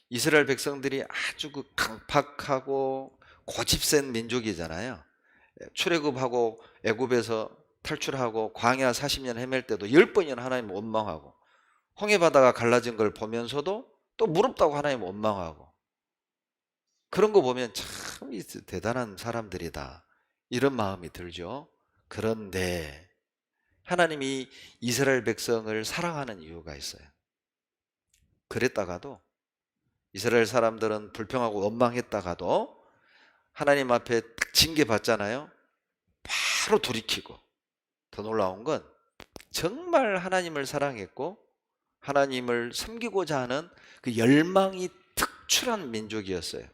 이스라엘 백성들이 아주 그 강팍하고 고집센 민족이잖아요. 출애굽하고 애굽에서 탈출하고 광야 40년 헤맬 때도 10번이나 하나님 원망하고, 홍해바다가 갈라진 걸 보면서도 또 무섭다고 하나님 원망하고, 그런 거 보면 참 대단한 사람들이다, 이런 마음이 들죠. 그런데 하나님이 이스라엘 백성을 사랑하는 이유가 있어요. 그랬다가도 이스라엘 사람들은 불평하고 원망했다가도 하나님 앞에 딱 징계 받잖아요. 바로 돌이키고, 더 놀라운 건 정말 하나님을 사랑했고 하나님을 섬기고자 하는 그 열망이 특출한 민족이었어요.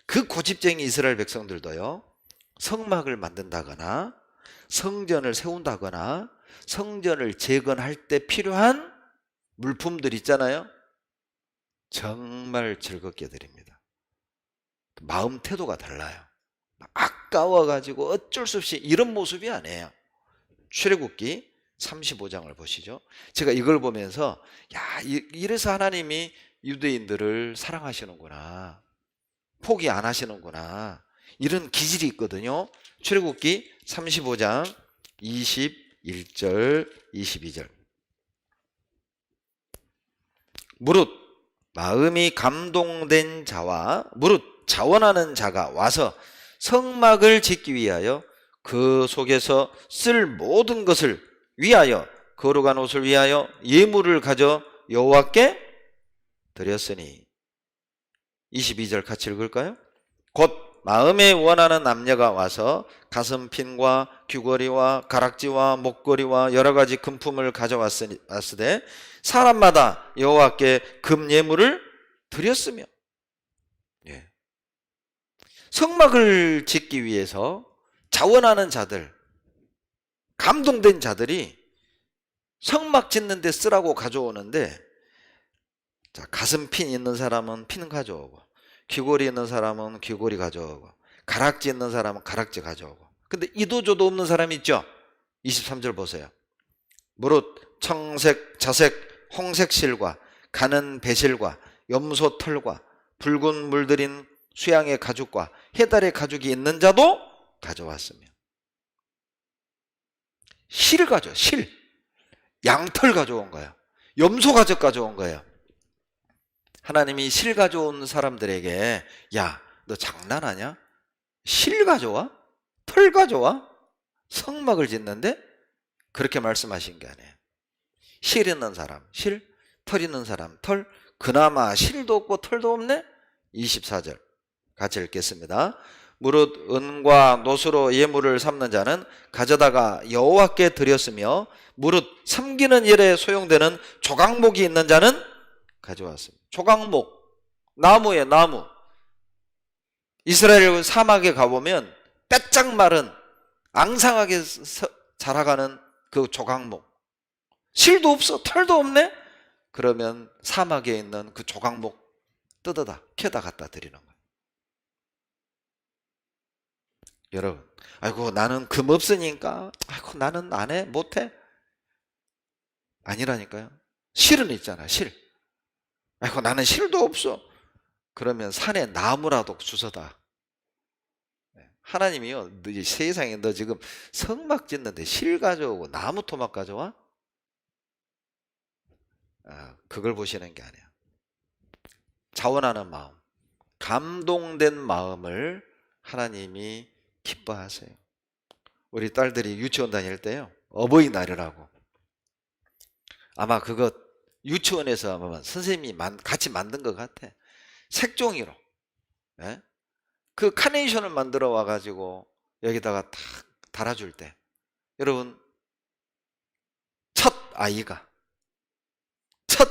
그 고집쟁이 이스라엘 백성들도요, 성막을 만든다거나 성전을 세운다거나 성전을 재건할 때 필요한 물품들 있잖아요. 정말 즐겁게 드립니다. 마음 태도가 달라요. 아까워가지고 어쩔 수 없이 이런 모습이 아니에요. 출애굽기 35장을 보시죠. 제가 이걸 보면서 야, 이래서 하나님이 유대인들을 사랑하시는구나, 포기 안 하시는구나, 이런 기질이 있거든요. 출애굽기 35장 21절 22절. 무릇 마음이 감동된 자와 무릇 자원하는 자가 와서 성막을 짓기 위하여 그 속에서 쓸 모든 것을 위하여 거룩한 옷을 위하여 예물을 가져 여호와께 드렸으니. 22절 같이 읽을까요? 곧 마음에 원하는 남녀가 와서 가슴핀과 귀걸이와 가락지와 목걸이와 여러 가지 금품을 가져왔으되 사람마다 여호와께 금예물을 드렸으며. 예. 성막을 짓기 위해서 자원하는 자들, 감동된 자들이 성막 짓는 데 쓰라고 가져오는데, 자, 가슴핀 있는 사람은 핀 가져오고, 귀걸이 있는 사람은 귀걸이 가져오고, 가락지 있는 사람은 가락지 가져오고. 근데 이도저도 없는 사람이 있죠. 23절 보세요. 무릇 청색, 자색, 홍색 실과 가는 배실과 염소 털과 붉은 물들인 수양의 가죽과 해달의 가죽이 있는 자도 가져왔으며. 실을 가져와. 실, 양털 가져온 거예요. 염소 가죽 가져온 거예요. 하나님이 실 가져온 사람들에게 야, 너 장난하냐? 실 가져와? 털 가져와? 성막을 짓는데? 그렇게 말씀하신 게 아니에요. 실 있는 사람 실, 털 있는 사람 털. 그나마 실도 없고 털도 없네? 24절 같이 읽겠습니다. 무릇 은과 노수로 예물을 삼는 자는 가져다가 여호와께 드렸으며 무릇 섬기는 일에 소용되는 조각목이 있는 자는 가져왔습니다. 조각목, 나무에 나무. 이스라엘 사막에 가보면 빼짝 마른 앙상하게 자라가는 그 조각목. 실도 없어, 털도 없네? 그러면 사막에 있는 그 조각목 뜯어다 캐다 갖다 드리는 거예요. 여러분, 아이고 나는 금 없으니까 아이고 나는 안 해, 못해. 아니라니까요. 실은 있잖아, 실. 아이고 나는 실도 없어. 그러면 산에 나무라도 주워다. 하나님이요, 너 세상에 너 지금 성막 짓는데 실 가져오고 나무 토막 가져와? 그걸 보시는 게 아니야. 자원하는 마음, 감동된 마음을 하나님이 기뻐하세요. 우리 딸들이 유치원 다닐 때요, 어버이날이라고 아마 그거 유치원에서 아마 선생님이 같이 만든 것 같아. 색종이로, 예? 그 카네이션을 만들어 와가지고 여기다가 탁 달아줄 때, 여러분, 첫 아이가 첫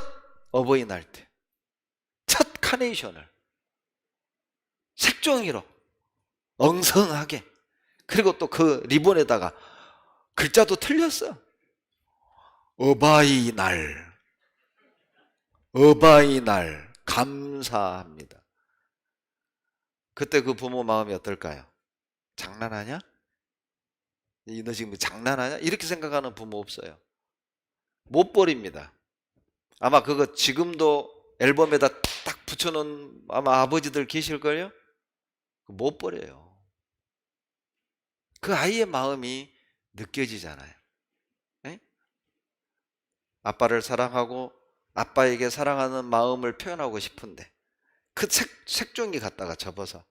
어버이날 때 첫 카네이션을 색종이로 엉성하게, 그리고 또 그 리본에다가 글자도 틀렸어. 어바이날, 어바이날 감사합니다. 그때 그 부모 마음이 어떨까요? 장난하냐? 너 지금 장난하냐? 이렇게 생각하는 부모 없어요. 못 버립니다. 아마 그거 지금도 앨범에다 딱 붙여놓은 아마 아버지들 계실걸요? 못 버려요. 그 아이의 마음이 느껴지잖아요. 네? 아빠를 사랑하고 아빠에게 사랑하는 마음을 표현하고 싶은데 그 색종이 갖다가 접어서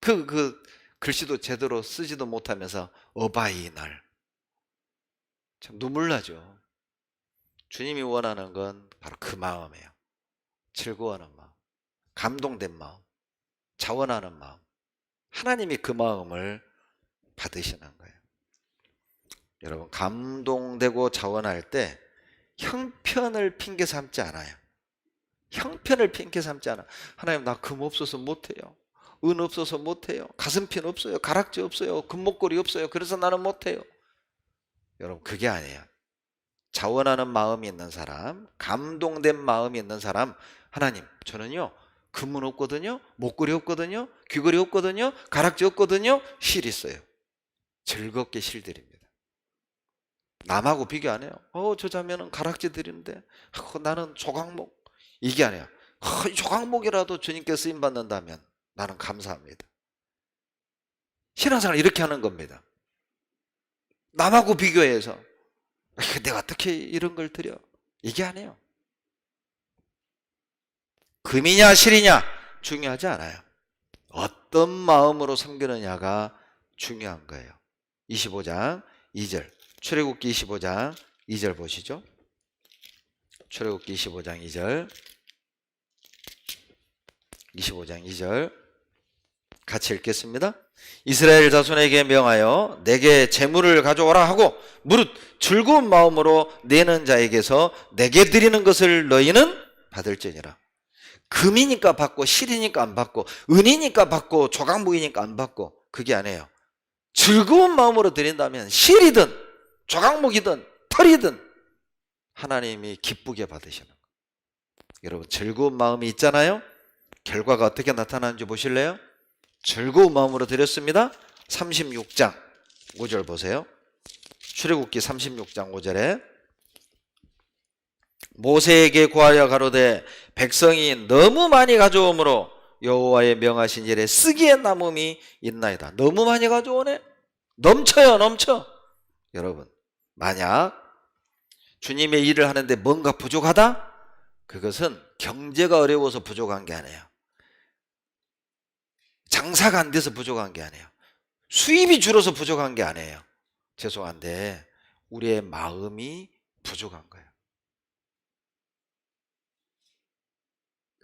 그 글씨도 제대로 쓰지도 못하면서 어바이날. 참 눈물 나죠. 주님이 원하는 건 바로 그 마음이에요. 즐거워하는 마음, 감동된 마음, 자원하는 마음. 하나님이 그 마음을 받으시는 거예요. 여러분, 감동되고 자원할 때 형편을 핑계 삼지 않아요. 형편을 핑계 삼지 않아. 하나님, 나 금 없어서 못해요. 은 없어서 못해요. 가슴핀 없어요. 가락지 없어요. 금목걸이 없어요. 그래서 나는 못해요. 여러분, 그게 아니에요. 자원하는 마음이 있는 사람, 감동된 마음이 있는 사람, 하나님, 저는요 금은 없거든요, 목걸이 없거든요, 귀걸이 없거든요, 가락지 없거든요, 실 있어요. 즐겁게 실 드립니다. 남하고 비교 안 해요. 저 자매는 가락지 드리는데 나는 조각목. 이게 아니에요. 이 조각목이라도 주님께 쓰임 받는다면 나는 감사합니다. 신앙생활 이렇게 하는 겁니다. 남하고 비교해서 내가 어떻게 이런 걸 드려? 이게 아니에요. 금이냐 실이냐 중요하지 않아요. 어떤 마음으로 섬기느냐가 중요한 거예요. 25장 2절, 출애굽기 25장 2절 보시죠. 출애굽기 25장 2절, 25장 2절 같이 읽겠습니다. 이스라엘 자손에게 명하여 내게 재물을 가져오라 하고 무릇 즐거운 마음으로 내는 자에게서 내게 드리는 것을 너희는 받을지니라. 금이니까 받고 실이니까 안 받고 은이니까 받고 조각목이니까 안 받고 그게 아니에요. 즐거운 마음으로 드린다면 실이든 조각목이든 털이든 하나님이 기쁘게 받으시는 거예요. 여러분, 즐거운 마음이 있잖아요. 결과가 어떻게 나타나는지 보실래요? 즐거운 마음으로 드렸습니다. 36장 5절 보세요. 출애굽기 36장 5절에 모세에게 구하여 가로되 백성이 너무 많이 가져오므로 여호와의 명하신 일에 쓰기에 남음이 있나이다. 너무 많이 가져오네. 넘쳐요, 넘쳐. 여러분, 만약 주님의 일을 하는데 뭔가 부족하다? 그것은 경제가 어려워서 부족한 게 아니에요. 장사가 안 돼서 부족한 게 아니에요. 수입이 줄어서 부족한 게 아니에요. 죄송한데 우리의 마음이 부족한 거예요.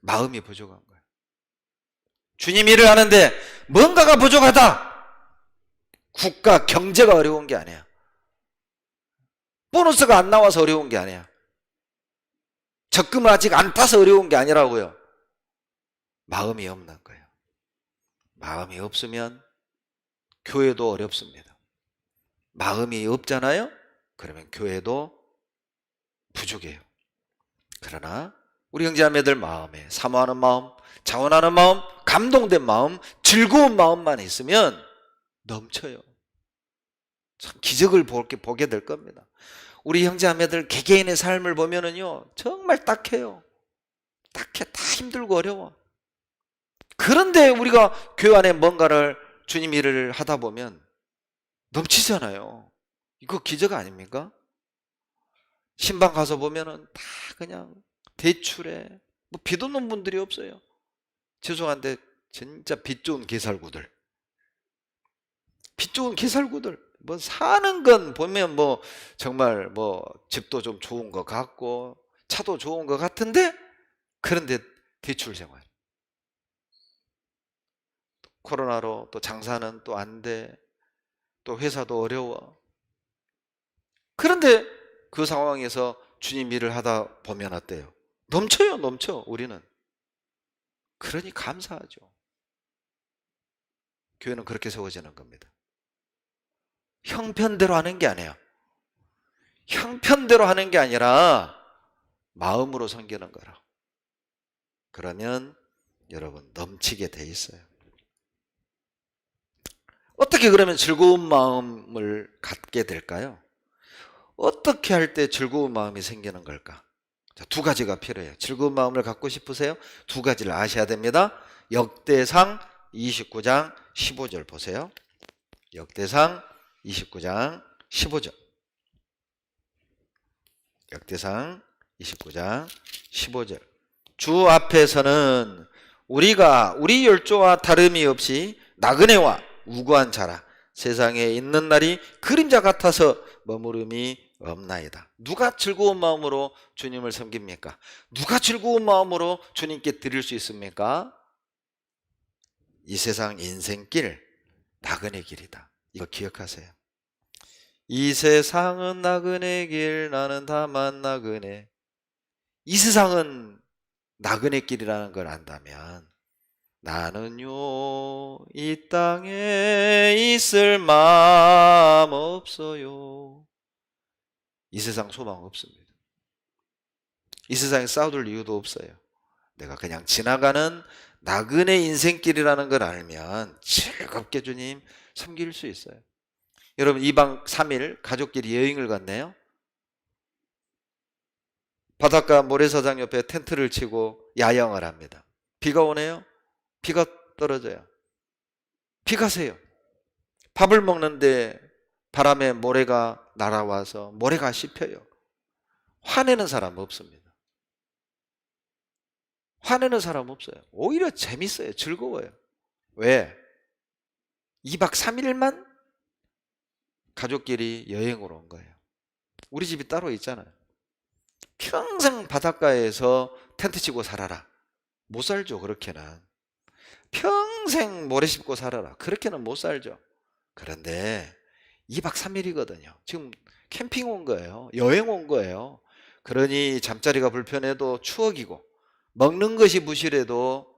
마음이 부족한 거예요. 주님 일을 하는데 뭔가가 부족하다. 국가 경제가 어려운 게 아니야. 보너스가 안 나와서 어려운 게 아니야. 적금을 아직 안 타서 어려운 게 아니라고요. 마음이 없는 거예요. 마음이 없으면 교회도 어렵습니다. 마음이 없잖아요? 그러면 교회도 부족해요. 그러나 우리 형제자매들 마음에 사모하는 마음, 자원하는 마음, 감동된 마음, 즐거운 마음만 있으면 넘쳐요. 참 기적을 보게 될 겁니다. 우리 형제자매들 개개인의 삶을 보면은요 정말 딱해요. 딱해, 다 힘들고 어려워. 그런데 우리가 교회 안에 뭔가를 주님 일을 하다 보면 넘치잖아요. 이거 기적 아닙니까? 신방 가서 보면은 다 그냥 대출에 뭐 빚 없는 분들이 없어요. 죄송한데 진짜 빚 좋은 개살구들, 빚 좋은 개살구들 뭐 사는 건 보면 뭐 정말 뭐 집도 좀 좋은 것 같고 차도 좋은 것 같은데 그런데 대출 생활, 코로나로 또 장사는 또 안 돼, 또 회사도 어려워. 그런데 그 상황에서 주님 일을 하다 보면 어때요? 넘쳐요, 넘쳐. 우리는 그러니 감사하죠. 교회는 그렇게 세워지는 겁니다. 형편대로 하는 게 아니에요. 형편대로 하는 게 아니라 마음으로 섬기는 거라. 그러면 여러분 넘치게 돼 있어요. 어떻게 그러면 즐거운 마음을 갖게 될까요? 어떻게 할 때 즐거운 마음이 생기는 걸까? 자, 두 가지가 필요해요. 즐거운 마음을 갖고 싶으세요? 두 가지를 아셔야 됩니다. 역대상 29장 15절 보세요. 역대상 29장 15절. 역대상 29장 15절. 주 앞에서는 우리가 우리 열조와 다름이 없이 나그네와 우고한 자라. 세상에 있는 날이 그림자 같아서 머무름이 없나이다. 누가 즐거운 마음으로 주님을 섬깁니까? 누가 즐거운 마음으로 주님께 드릴 수 있습니까? 이 세상 인생길 나그네 길이다. 이거 기억하세요. 이 세상은 나그네 길, 나는 다만 나그네. 이 세상은 나그네 길이라는 걸 안다면 나는요 이 땅에 있을 마음 없어요. 이 세상 소망 없습니다. 이 세상에 싸워둘 이유도 없어요. 내가 그냥 지나가는 나그네 인생길이라는 걸 알면 즐겁게 주님 섬길 수 있어요. 여러분 2박 3일 가족끼리 여행을 갔네요. 바닷가 모래사장 옆에 텐트를 치고 야영을 합니다. 비가 오네요. 비가 떨어져요. 비가 새요. 밥을 먹는데 바람에 모래가 날아와서 모래가 씹혀요. 화내는 사람 없습니다. 화내는 사람 없어요. 오히려 재밌어요. 즐거워요. 왜? 2박 3일만 가족끼리 여행으로 온 거예요. 우리 집이 따로 있잖아요. 평생 바닷가에서 텐트 치고 살아라. 못 살죠, 그렇게는. 평생 모래 씹고 살아라. 그렇게는 못 살죠. 그런데 2박 3일이거든요. 지금 캠핑 온 거예요. 여행 온 거예요. 그러니 잠자리가 불편해도 추억이고 먹는 것이 부실해도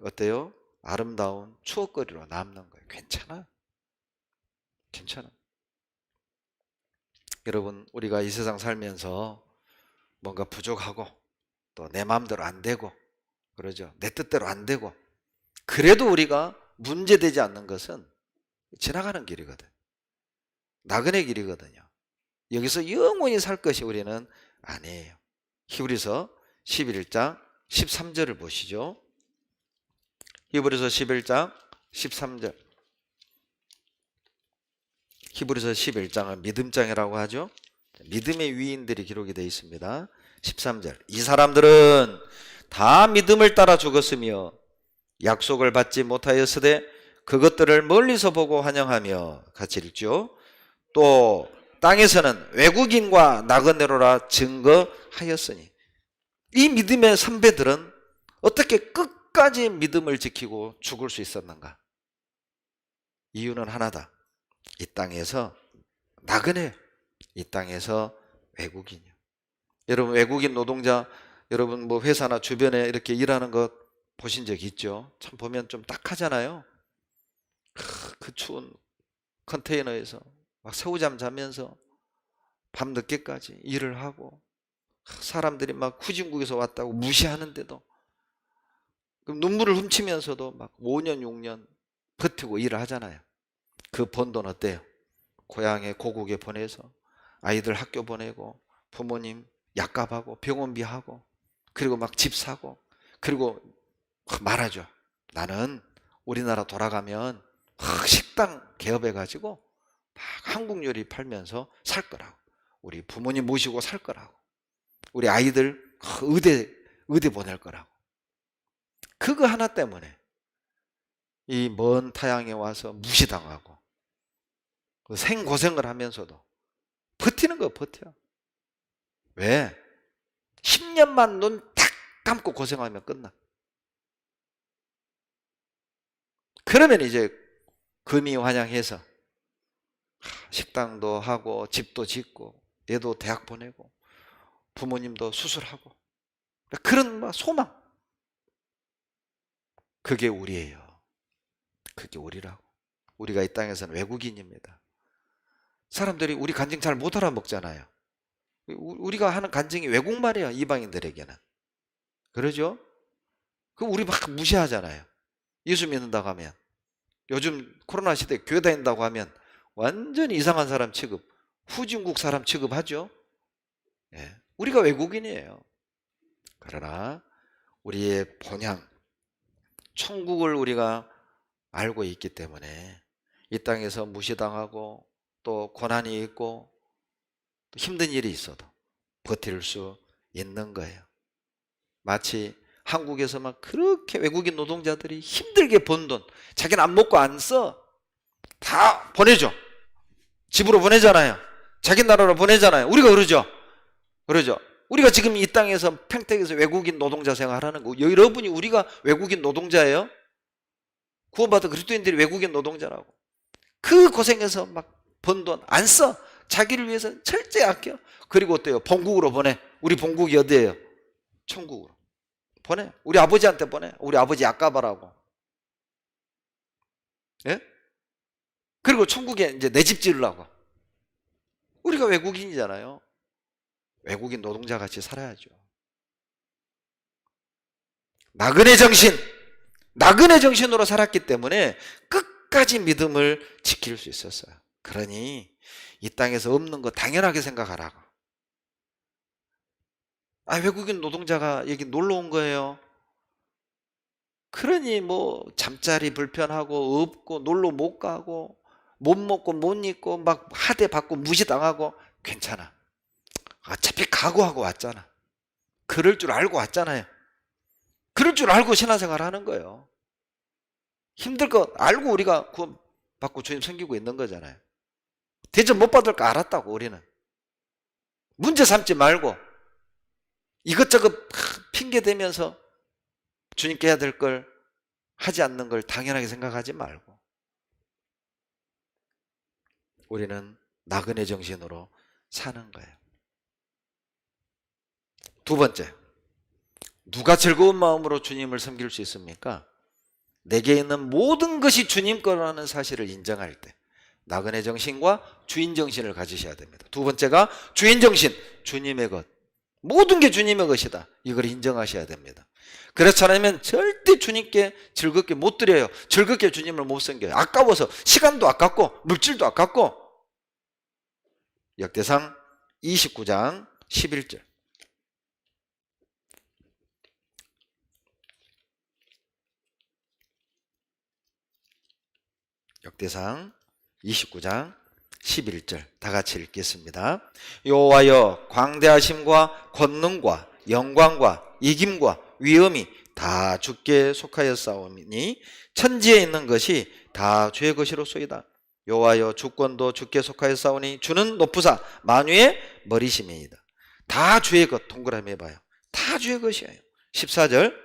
어때요? 아름다운 추억거리로 남는 거예요. 괜찮아. 괜찮아. 여러분, 우리가 이 세상 살면서 뭔가 부족하고 또 내 마음대로 안 되고 그러죠. 내 뜻대로 안 되고 그래도 우리가 문제되지 않는 것은 지나가는 길이거든. 나그네 길이거든요. 여기서 영원히 살 것이 우리는 아니에요. 히브리서 11장 13절을 보시죠. 히브리서 11장 13절. 히브리서 11장은 믿음장이라고 하죠. 믿음의 위인들이 기록이 되어 있습니다. 13절. 이 사람들은 다 믿음을 따라 죽었으며 약속을 받지 못하였으되 그것들을 멀리서 보고 환영하며 같이 읽죠. 또 땅에서는 외국인과 나그네로라 증거하였으니. 이 믿음의 선배들은 어떻게 끝까지 믿음을 지키고 죽을 수 있었는가? 이유는 하나다. 이 땅에서 나그네, 이 땅에서 외국인이요. 여러분 외국인 노동자, 여러분 뭐 회사나 주변에 이렇게 일하는 것 보신 적 있죠? 참 보면 좀 딱하잖아요. 그 추운 컨테이너에서 막 새우잠 자면서 밤 늦게까지 일을 하고 사람들이 막 후진국에서 왔다고 무시하는데도 눈물을 훔치면서도 막 5년 6년 버티고 일을 하잖아요. 그 번 돈 어때요? 고향에 고국에 보내서 아이들 학교 보내고 부모님 약값하고 병원비하고 그리고 막 집 사고 그리고 말하죠. 나는 우리나라 돌아가면 식당 개업해가지고 막 한국 요리 팔면서 살 거라고. 우리 부모님 모시고 살 거라고. 우리 아이들 의대 보낼 거라고. 그거 하나 때문에 이 먼 타향에 와서 무시당하고 생고생을 하면서도 버티는 거 버텨. 왜? 10년만 눈 딱 감고 고생하면 끝나. 그러면 이제 금이환영해서 식당도 하고 집도 짓고 얘도 대학 보내고 부모님도 수술하고 그런 막 소망. 그게 우리예요. 그게 우리라고. 우리가 이 땅에서는 외국인입니다. 사람들이 우리 간증 잘 못 알아먹잖아요. 우리가 하는 간증이 외국말이야, 이방인들에게는. 그러죠? 그럼 우리 막 무시하잖아요. 예수 믿는다고 하면. 요즘 코로나 시대에 교회 다닌다고 하면 완전히 이상한 사람 취급, 후진국 사람 취급하죠. 예, 우리가 외국인이에요. 그러나 우리의 본향, 천국을 우리가 알고 있기 때문에 이 땅에서 무시당하고 또 고난이 있고 또 힘든 일이 있어도 버틸 수 있는 거예요. 마치 한국에서만 그렇게 외국인 노동자들이 힘들게 번 돈 자기는 안 먹고 안 써. 다 보내죠. 집으로 보내잖아요. 자기 나라로 보내잖아요. 우리가 그러죠. 그러죠. 우리가 지금 이 땅에서 평택에서 외국인 노동자 생활하는 거, 여러분이 우리가 외국인 노동자예요? 구원받은 그리스도인들이 외국인 노동자라고. 그 고생해서 막 번 돈 안 써. 자기를 위해서 철저히 아껴. 그리고 어때요? 본국으로 보내. 우리 본국이 어디예요? 천국으로. 보내. 우리 아버지한테 보내. 우리 아버지 약가바라고. 예? 그리고 천국에 이제 내 집 지으려고. 우리가 외국인이잖아요. 외국인 노동자 같이 살아야죠. 나그네 정신, 나그네 정신으로 살았기 때문에 끝까지 믿음을 지킬 수 있었어요. 그러니 이 땅에서 없는 거 당연하게 생각하라고. 아, 외국인 노동자가 여기 놀러 온 거예요. 그러니 뭐 잠자리 불편하고 없고 놀러 못 가고 못 먹고 못 입고 막 하대 받고 무시당하고 괜찮아. 어차피 각오하고 왔잖아. 그럴 줄 알고 왔잖아요. 그럴 줄 알고 신앙생활 하는 거예요. 힘들 거 알고 우리가 구원 받고 주님 섬기고 있는 거잖아요. 대접 못 받을 거 알았다고. 우리는 문제 삼지 말고 이것저것 핑계 대면서 주님께 해야 될 걸 하지 않는 걸 당연하게 생각하지 말고 우리는 나그네 정신으로 사는 거예요. 두 번째, 누가 즐거운 마음으로 주님을 섬길 수 있습니까? 내게 있는 모든 것이 주님 거라는 사실을 인정할 때 나그네 정신과 주인 정신을 가지셔야 됩니다. 두 번째가 주인 정신, 주님의 것. 모든 게 주님의 것이다. 이걸 인정하셔야 됩니다. 그렇지 않으면 절대 주님께 즐겁게 못 드려요. 즐겁게 주님을 못 섬겨요. 아까워서 시간도 아깝고 물질도 아깝고. 역대상 29장 11절. 역대상 29장 11절 다 같이 읽겠습니다. 여호와여, 광대하심과 권능과 영광과 이김과 위엄이 다 주께 속하였사오니 천지에 있는 것이 다 주의 것이로소이다. 여호와여, 주권도 주께 속하였사오니 주는 높으사 만유의 머리심이니이다. 다 주의 것. 동그라미 해봐요. 다 주의 것이에요. 14절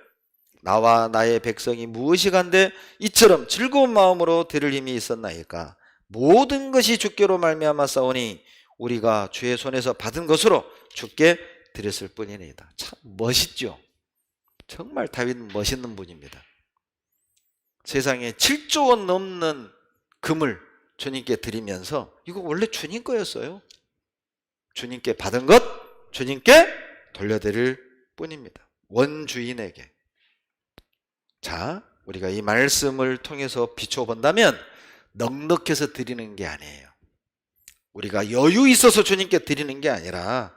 나와 나의 백성이 무엇이 간데 이처럼 즐거운 마음으로 드릴 힘이 있었나이까. 모든 것이 주께로 말미암아 싸우니 우리가 주의 손에서 받은 것으로 주께 드렸을 뿐이니이다. 참 멋있죠. 정말 다윗은 멋있는 분입니다. 세상에 7조 원 넘는 금을 주님께 드리면서 이거 원래 주님 거였어요. 주님께 받은 것 주님께 돌려드릴 뿐입니다. 원주인에게. 자, 우리가 이 말씀을 통해서 비춰본다면 넉넉해서 드리는 게 아니에요. 우리가 여유 있어서 주님께 드리는 게 아니라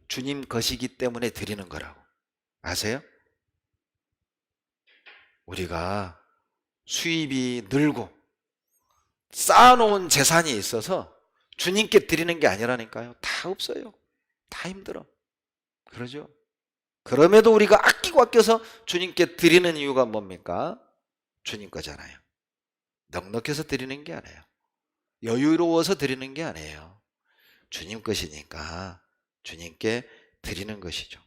주님 것이기 때문에 드리는 거라고. 아세요? 우리가 수입이 늘고 쌓아놓은 재산이 있어서 주님께 드리는 게 아니라니까요. 다 없어요. 다 힘들어. 그러죠? 그럼에도 우리가 아끼고 아껴서 주님께 드리는 이유가 뭡니까? 주님 거잖아요. 넉넉해서 드리는 게 아니에요. 여유로워서 드리는 게 아니에요. 주님 것이니까 주님께 드리는 것이죠.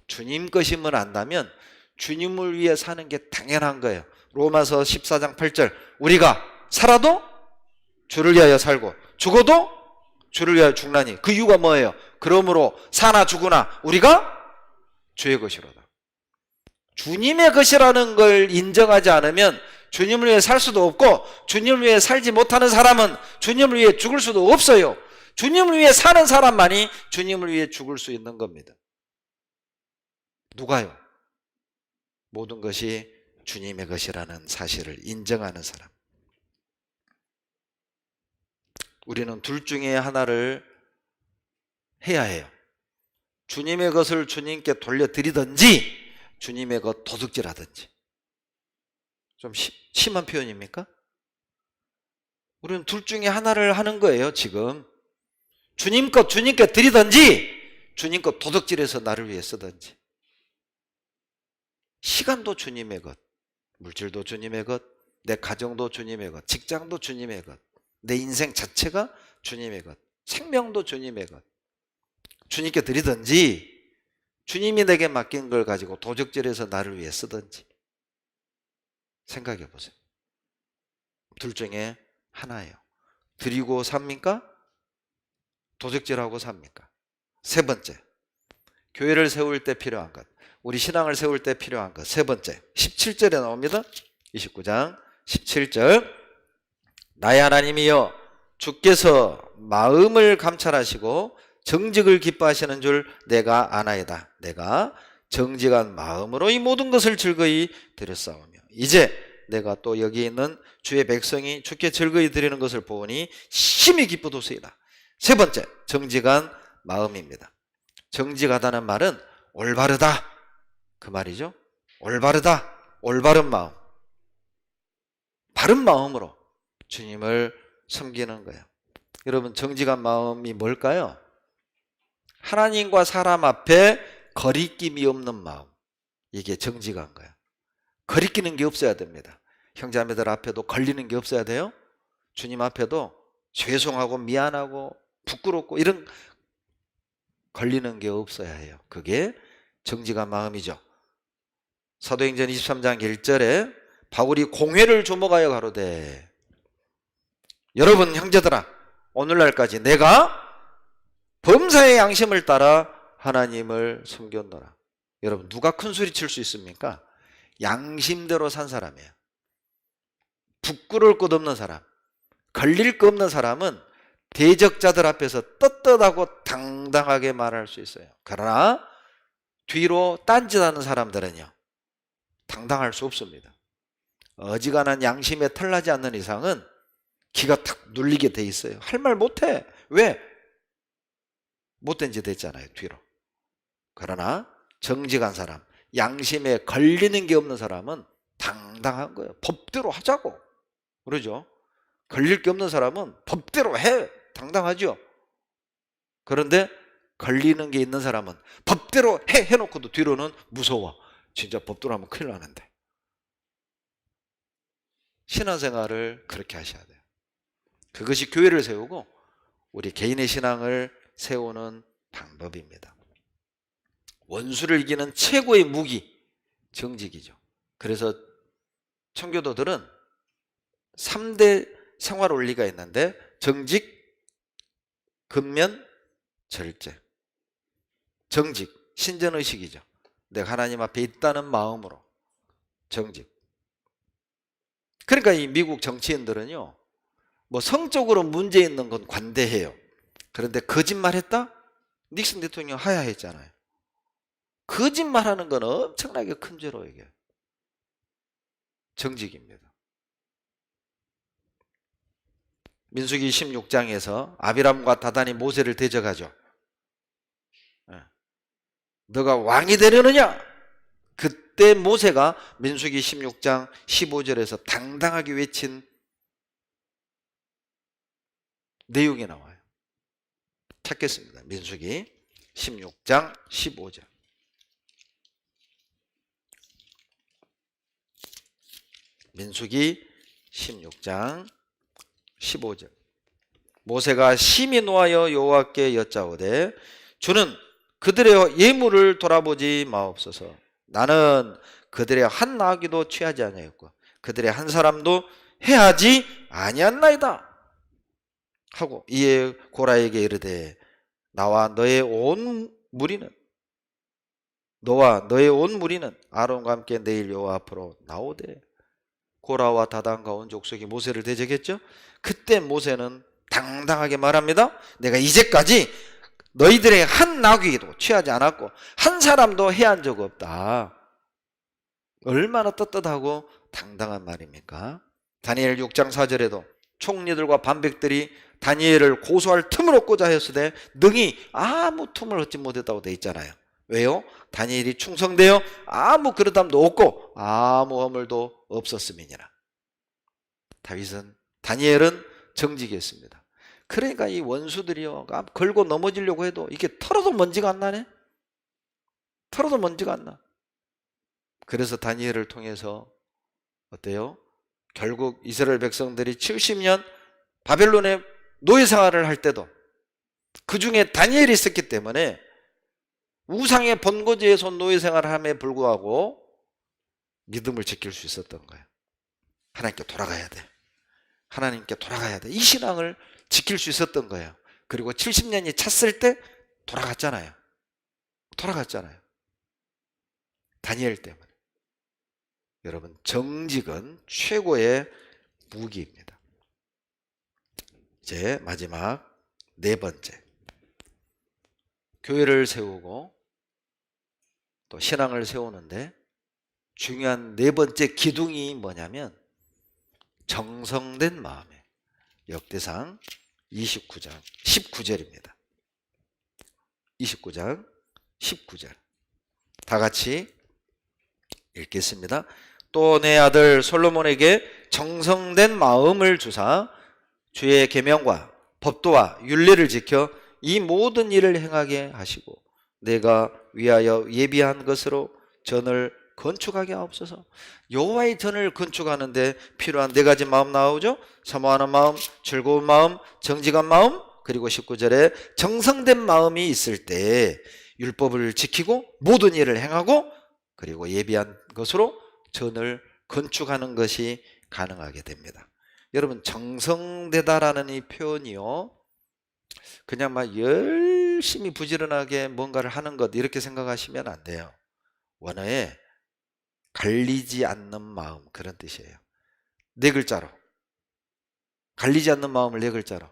주님 것임을 안다면 주님을 위해 사는 게 당연한 거예요. 로마서 14장 8절 우리가 살아도 주를 위하여 살고 죽어도 주를 위하여 죽나니 그 이유가 뭐예요? 그러므로 사나 죽으나 우리가 주의 것이로다. 주님의 것이라는 걸 인정하지 않으면 주님을 위해 살 수도 없고 주님을 위해 살지 못하는 사람은 주님을 위해 죽을 수도 없어요. 주님을 위해 사는 사람만이 주님을 위해 죽을 수 있는 겁니다. 누가요? 모든 것이 주님의 것이라는 사실을 인정하는 사람. 우리는 둘 중에 하나를 해야 해요. 주님의 것을 주님께 돌려드리든지 주님의 것 도둑질하든지. 좀 심한 표현입니까? 우리는 둘 중에 하나를 하는 거예요. 지금 주님 것 주님께 드리든지 주님 것 도둑질해서 나를 위해 쓰든지. 시간도 주님의 것, 물질도 주님의 것, 내 가정도 주님의 것, 직장도 주님의 것, 내 인생 자체가 주님의 것, 생명도 주님의 것. 주님께 드리든지 주님이 내게 맡긴 걸 가지고 도적질해서 나를 위해 쓰든지 생각해 보세요. 둘 중에 하나예요. 드리고 삽니까? 도적질하고 삽니까? 세 번째, 교회를 세울 때 필요한 것. 우리 신앙을 세울 때 필요한 것 세 번째 17절에 나옵니다. 29장 17절 나의 하나님이여 주께서 마음을 감찰하시고 정직을 기뻐하시는 줄 내가 아나이다. 내가 정직한 마음으로 이 모든 것을 즐거이 드렸사오며 이제 내가 또 여기 있는 주의 백성이 주께 즐거이 드리는 것을 보니 심히 기쁘도소이다. 세 번째 정직한 마음입니다. 정직하다는 말은 올바르다 그 말이죠. 올바르다, 올바른 마음, 바른 마음으로 주님을 섬기는 거예요. 여러분 정직한 마음이 뭘까요? 하나님과 사람 앞에 거리낌이 없는 마음, 이게 정직한 거예요. 거리끼는 게 없어야 됩니다. 형제자매들 앞에도 걸리는 게 없어야 돼요. 주님 앞에도 죄송하고 미안하고 부끄럽고 이런 걸리는 게 없어야 해요. 그게 정직한 마음이죠. 사도행전 23장 1절에 바울이 공회를 조목하여 가로되 여러분 형제들아 오늘날까지 내가 범사의 양심을 따라 하나님을 섬겼노라. 여러분 누가 큰 소리 칠 수 있습니까? 양심대로 산 사람이에요. 부끄러울 것 없는 사람, 걸릴 거 없는 사람은 대적자들 앞에서 떳떳하고 당당하게 말할 수 있어요. 그러나 뒤로 딴짓하는 사람들은요 당당할 수 없습니다. 어지간한 양심에 털나지 않는 이상은 기가 탁 눌리게 돼 있어요. 할 말 못해. 왜? 못된 짓 했잖아요 뒤로. 그러나 정직한 사람, 양심에 걸리는 게 없는 사람은 당당한 거예요. 법대로 하자고 그러죠. 걸릴 게 없는 사람은 법대로 해 당당하죠. 그런데 걸리는 게 있는 사람은 법대로 해놓고도 뒤로는 무서워. 진짜 법대로 하면 큰일 나는데. 신앙생활을 그렇게 하셔야 돼요. 그것이 교회를 세우고 우리 개인의 신앙을 세우는 방법입니다. 원수를 이기는 최고의 무기 정직이죠. 그래서 청교도들은 3대 생활 원리가 있는데 정직, 근면, 절제. 정직, 신전의식이죠. 내가 하나님 앞에 있다는 마음으로 정직. 그러니까 이 미국 정치인들은요 뭐 성적으로 문제 있는 건 관대해요. 그런데 거짓말했다? 닉슨 대통령 하야했잖아요. 거짓말하는 건 엄청나게 큰 죄로 이게 정직입니다. 민수기 16장에서 아비람과 다단이 모세를 대적하죠. 너가 왕이 되려느냐? 그때 모세가 민수기 16장 15절에서 당당하게 외친 내용이 나와요. 찾겠습니다. 민수기 16장 15절. 민수기 16장 15절. 모세가 심히 노하여 여호와께 여짜오되 주는 그들의 예물을 돌아보지 마옵소서. 나는 그들의 한 나귀도 취하지 아니하였고 그들의 한 사람도 해하지 아니하나이다 하고 이에 고라에게 이르되 너와 너의 온 무리는 아론과 함께 내일 여호와 앞으로 나오되 고라와 다단과 온 족속이 모세를 대적했죠. 그때 모세는 당당하게 말합니다. 내가 이제까지 너희들의 한 나귀도 취하지 않았고 한 사람도 해한 적 없다. 얼마나 떳떳하고 당당한 말입니까? 다니엘 6장 4절에도 총리들과 반백들이 다니엘을 고소할 틈을 얻고자 했으되 능히 아무 틈을 얻지 못했다고 돼 있잖아요. 왜요? 다니엘이 충성되어 아무 그릇함도 없고 아무 허물도 없었음이니라. 다니엘은 정직했습니다. 그러니까 이 원수들이요 걸고 넘어지려고 해도 이게 털어도 먼지가 안 나네. 털어도 먼지가 안 나. 그래서 다니엘을 통해서 어때요? 결국 이스라엘 백성들이 70년 바벨론의 노예 생활을 할 때도 그 중에 다니엘이 있었기 때문에 우상의 번거지에서 노예 생활을 함에 불구하고 믿음을 지킬 수 있었던 거예요. 하나님께 돌아가야 돼. 하나님께 돌아가야 돼. 이 신앙을 지킬 수 있었던 거예요. 그리고 70년이 찼을 때 돌아갔잖아요. 다니엘 때문에. 여러분, 정직은 최고의 무기입니다. 이제 마지막 네 번째, 교회를 세우고 또 신앙을 세우는데 중요한 네 번째 기둥이 뭐냐면 정성된 마음이에요. 역대상 29장 19절입니다. 29장 19절 다 같이 읽겠습니다. 또 내 아들 솔로몬에게 정성된 마음을 주사 주의 계명과 법도와 율례를 지켜 이 모든 일을 행하게 하시고 내가 위하여 예비한 것으로 전을 건축하게 하옵소서. 여호와의 전을 건축하는데 필요한 네 가지 마음 나오죠. 사모하는 마음, 즐거운 마음, 정직한 마음, 그리고 19절에 정성된 마음이 있을 때 율법을 지키고 모든 일을 행하고 그리고 예비한 것으로 전을 건축하는 것이 가능하게 됩니다. 여러분, 정성되다라는 이 표현이요, 그냥 막 열심히 부지런하게 뭔가를 하는 것 이렇게 생각하시면 안 돼요. 원어에 갈리지 않는 마음, 그런 뜻이에요. 네 글자로, 갈리지 않는 마음을 네 글자로,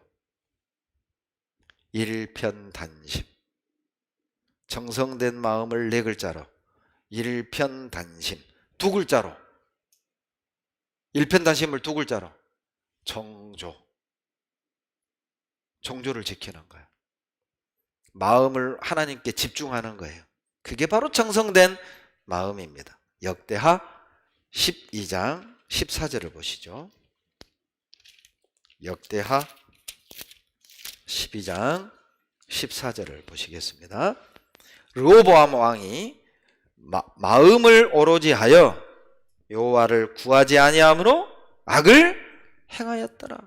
일편단심. 정성된 마음을 네 글자로, 일편단심. 두 글자로, 일편단심을 두 글자로, 정조. 정조를 지키는 거예요. 마음을 하나님께 집중하는 거예요. 그게 바로 정성된 마음입니다. 역대하 12장 14절을 보시죠. 역대하 12장 14절을 보시겠습니다. 르호보암 왕이 마음을 오로지 하여 여호와를 구하지 아니함으로 악을 행하였더라.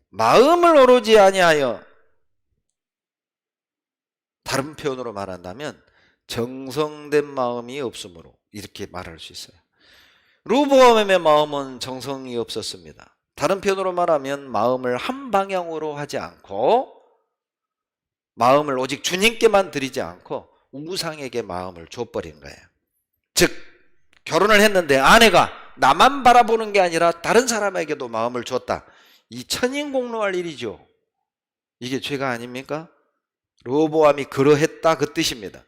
마음을 오로지 아니하여, 다른 표현으로 말한다면 정성된 마음이 없으므로, 이렇게 말할 수 있어요. 르호보암의 마음은 정성이 없었습니다. 다른 표현으로 말하면 마음을 한 방향으로 하지 않고, 마음을 오직 주님께만 드리지 않고 우상에게 마음을 줘버린 거예요. 즉, 결혼을 했는데 아내가 나만 바라보는 게 아니라 다른 사람에게도 마음을 줬다. 이 천인공노할 일이죠. 이게 죄가 아닙니까? 르호보암이 그러했다, 그 뜻입니다.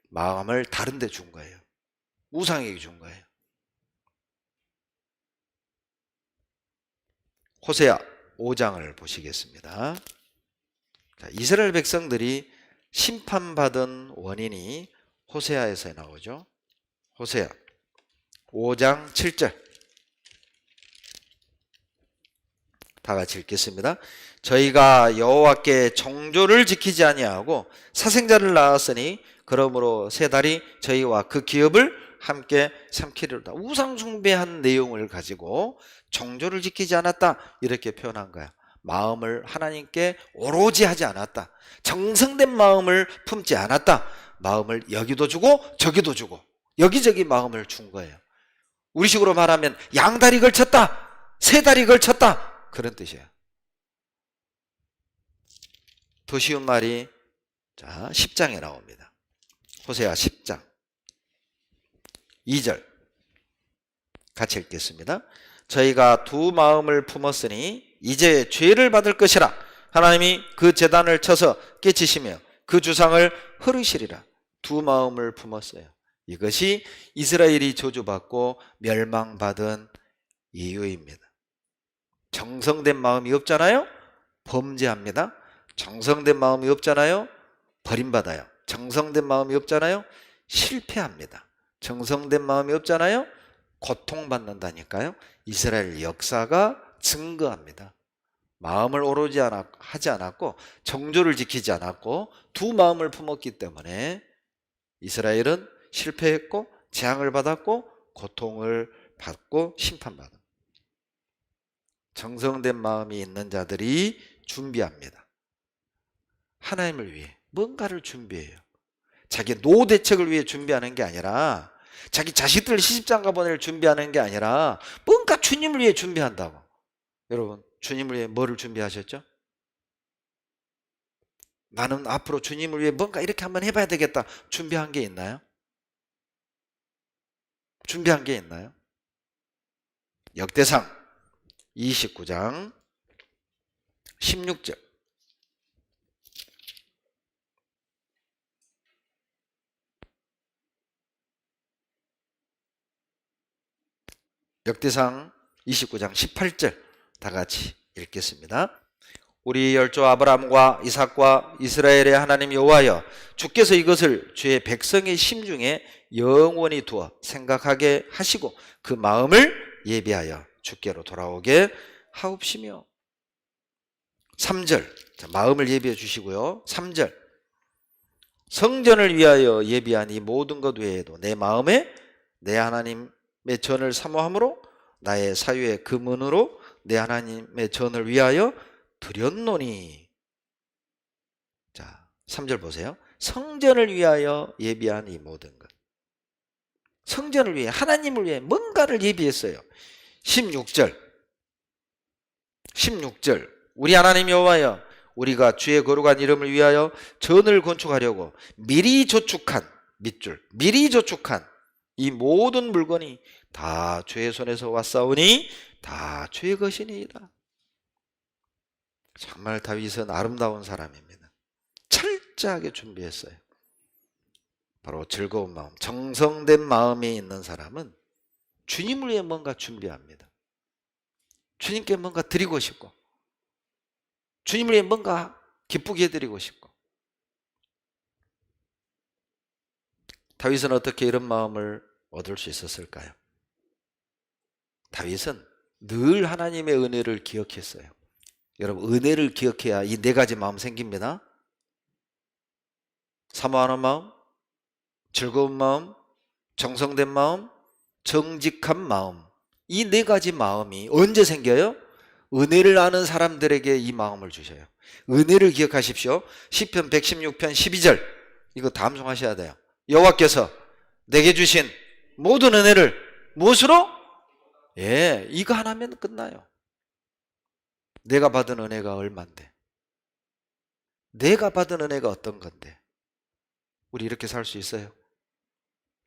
마음을 다른 데 준 거예요. 우상에게 준 거예요. 호세아 5장을 보시겠습니다. 자, 이스라엘 백성들이 심판받은 원인이 호세아에서 나오죠. 호세아 5장 7절 다 같이 읽겠습니다. 저희가 여호와께 정조를 지키지 아니하고 사생자를 낳았으니 그러므로 세 달이 저희와 그 기업을 함께 삼키리로다. 우상 숭배한 내용을 가지고 정조를 지키지 않았다, 이렇게 표현한 거야. 마음을 하나님께 오로지 하지 않았다. 정성된 마음을 품지 않았다. 마음을 여기도 주고 저기도 주고 여기저기 마음을 준 거예요. 우리식으로 말하면 양다리 걸쳤다, 세 다리 걸쳤다, 그런 뜻이에요. 더 쉬운 말이 자 10장에 나옵니다. 호세아 10장 2절 같이 읽겠습니다. 저희가 두 마음을 품었으니 이제 죄를 받을 것이라. 하나님이 그 제단을 쳐서 깨치시며 그 주상을 흐르시리라. 두 마음을 품었어요. 이것이 이스라엘이 저주받고 멸망받은 이유입니다. 정성된 마음이 없잖아요? 범죄합니다. 정성된 마음이 없잖아요? 버림받아요. 정성된 마음이 없잖아요? 실패합니다. 정성된 마음이 없잖아요? 고통받는다니까요. 이스라엘 역사가 증거합니다. 마음을 오로지 하지 않았고 정조를 지키지 않았고 두 마음을 품었기 때문에 이스라엘은 실패했고 재앙을 받았고 고통을 받고 심판받은. 정성된 마음이 있는 자들이 준비합니다. 하나님을 위해 뭔가를 준비해요. 자기 노후 대책을 위해 준비하는 게 아니라, 자기 자식들 시집장가 보낼 준비하는 게 아니라 뭔가 주님을 위해 준비한다고. 여러분, 주님을 위해 뭐를 준비하셨죠? 나는 앞으로 주님을 위해 뭔가 이렇게 한번 해봐야 되겠다 준비한 게 있나요? 준비한 게 있나요? 역대상 29장 16절. 역대상 29장 18절 다 같이 읽겠습니다. 우리 열조 아브라함과 이삭과 이스라엘의 하나님 여호와여, 주께서 이것을 주의 백성의 심중에 영원히 두어 생각하게 하시고 그 마음을 예비하여 주께로 돌아오게 하옵시며. 3절, 자, 마음을 예비해 주시고요. 3절, 성전을 위하여 예비한 이 모든 것 외에도 내 마음에 내 하나님의 전을 사모함으로 나의 사유의 금은으로 내 하나님의 전을 위하여 드렸노니. 자, 3절 보세요. 성전을 위하여 예비한 이 모든 것. 성전을 위해, 하나님을 위해 뭔가를 예비했어요. 16절 우리 하나님 여호와여, 우리가 주의 거룩한 이름을 위하여 전을 건축하려고 미리 저축한 밑줄, 미리 저축한 이 모든 물건이 다 주의 손에서 왔사오니 다 주의 것이니이다. 정말 다윗은 아름다운 사람입니다. 철저하게 준비했어요. 바로 즐거운 마음, 정성된 마음이 있는 사람은 주님을 위해 뭔가 준비합니다. 주님께 뭔가 드리고 싶고, 주님을 위해 뭔가 기쁘게 해드리고 싶고. 다윗은 어떻게 이런 마음을 얻을 수 있었을까요? 다윗은 늘 하나님의 은혜를 기억했어요. 여러분, 은혜를 기억해야 이 네 가지 마음 생깁니다. 사모하는 마음, 즐거운 마음, 정성된 마음, 정직한 마음. 이 네 가지 마음이 언제 생겨요? 은혜를 아는 사람들에게 이 마음을 주셔요. 은혜를 기억하십시오. 시편 116편 12절, 이거 다 암송하셔야 돼요. 여호와께서 내게 주신 모든 은혜를 무엇으로? 예, 이거 하나면 끝나요. 내가 받은 은혜가 얼만데, 내가 받은 은혜가 어떤 건데 우리 이렇게 살 수 있어요?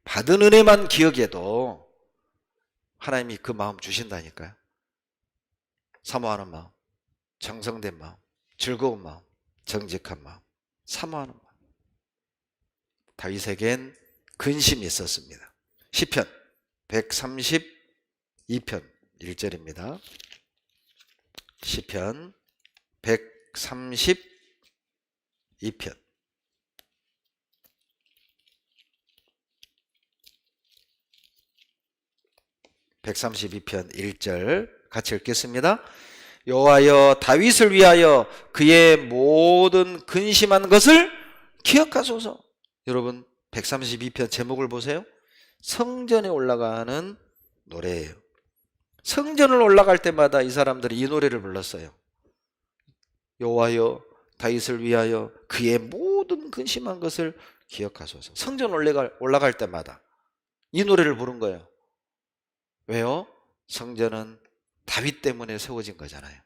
받은 은혜만 기억해도 하나님이 그 마음 주신다니까요. 사모하는 마음, 정성된 마음, 즐거운 마음, 정직한 마음, 사모하는 마음. 다윗에겐 근심이 있었습니다. 시편 132편 1절입니다. 시편 132편 132편 1절 같이 읽겠습니다. 여호와여, 다윗을 위하여 그의 모든 근심한 것을 기억하소서. 여러분, 132편 제목을 보세요. 성전에 올라가는 노래예요. 성전을 올라갈 때마다 이 사람들이 이 노래를 불렀어요. 여호와여, 다윗을 위하여 그의 모든 근심한 것을 기억하소서. 성전 올라갈 때마다 이 노래를 부른 거예요. 왜요? 성전은 다윗 때문에 세워진 거잖아요.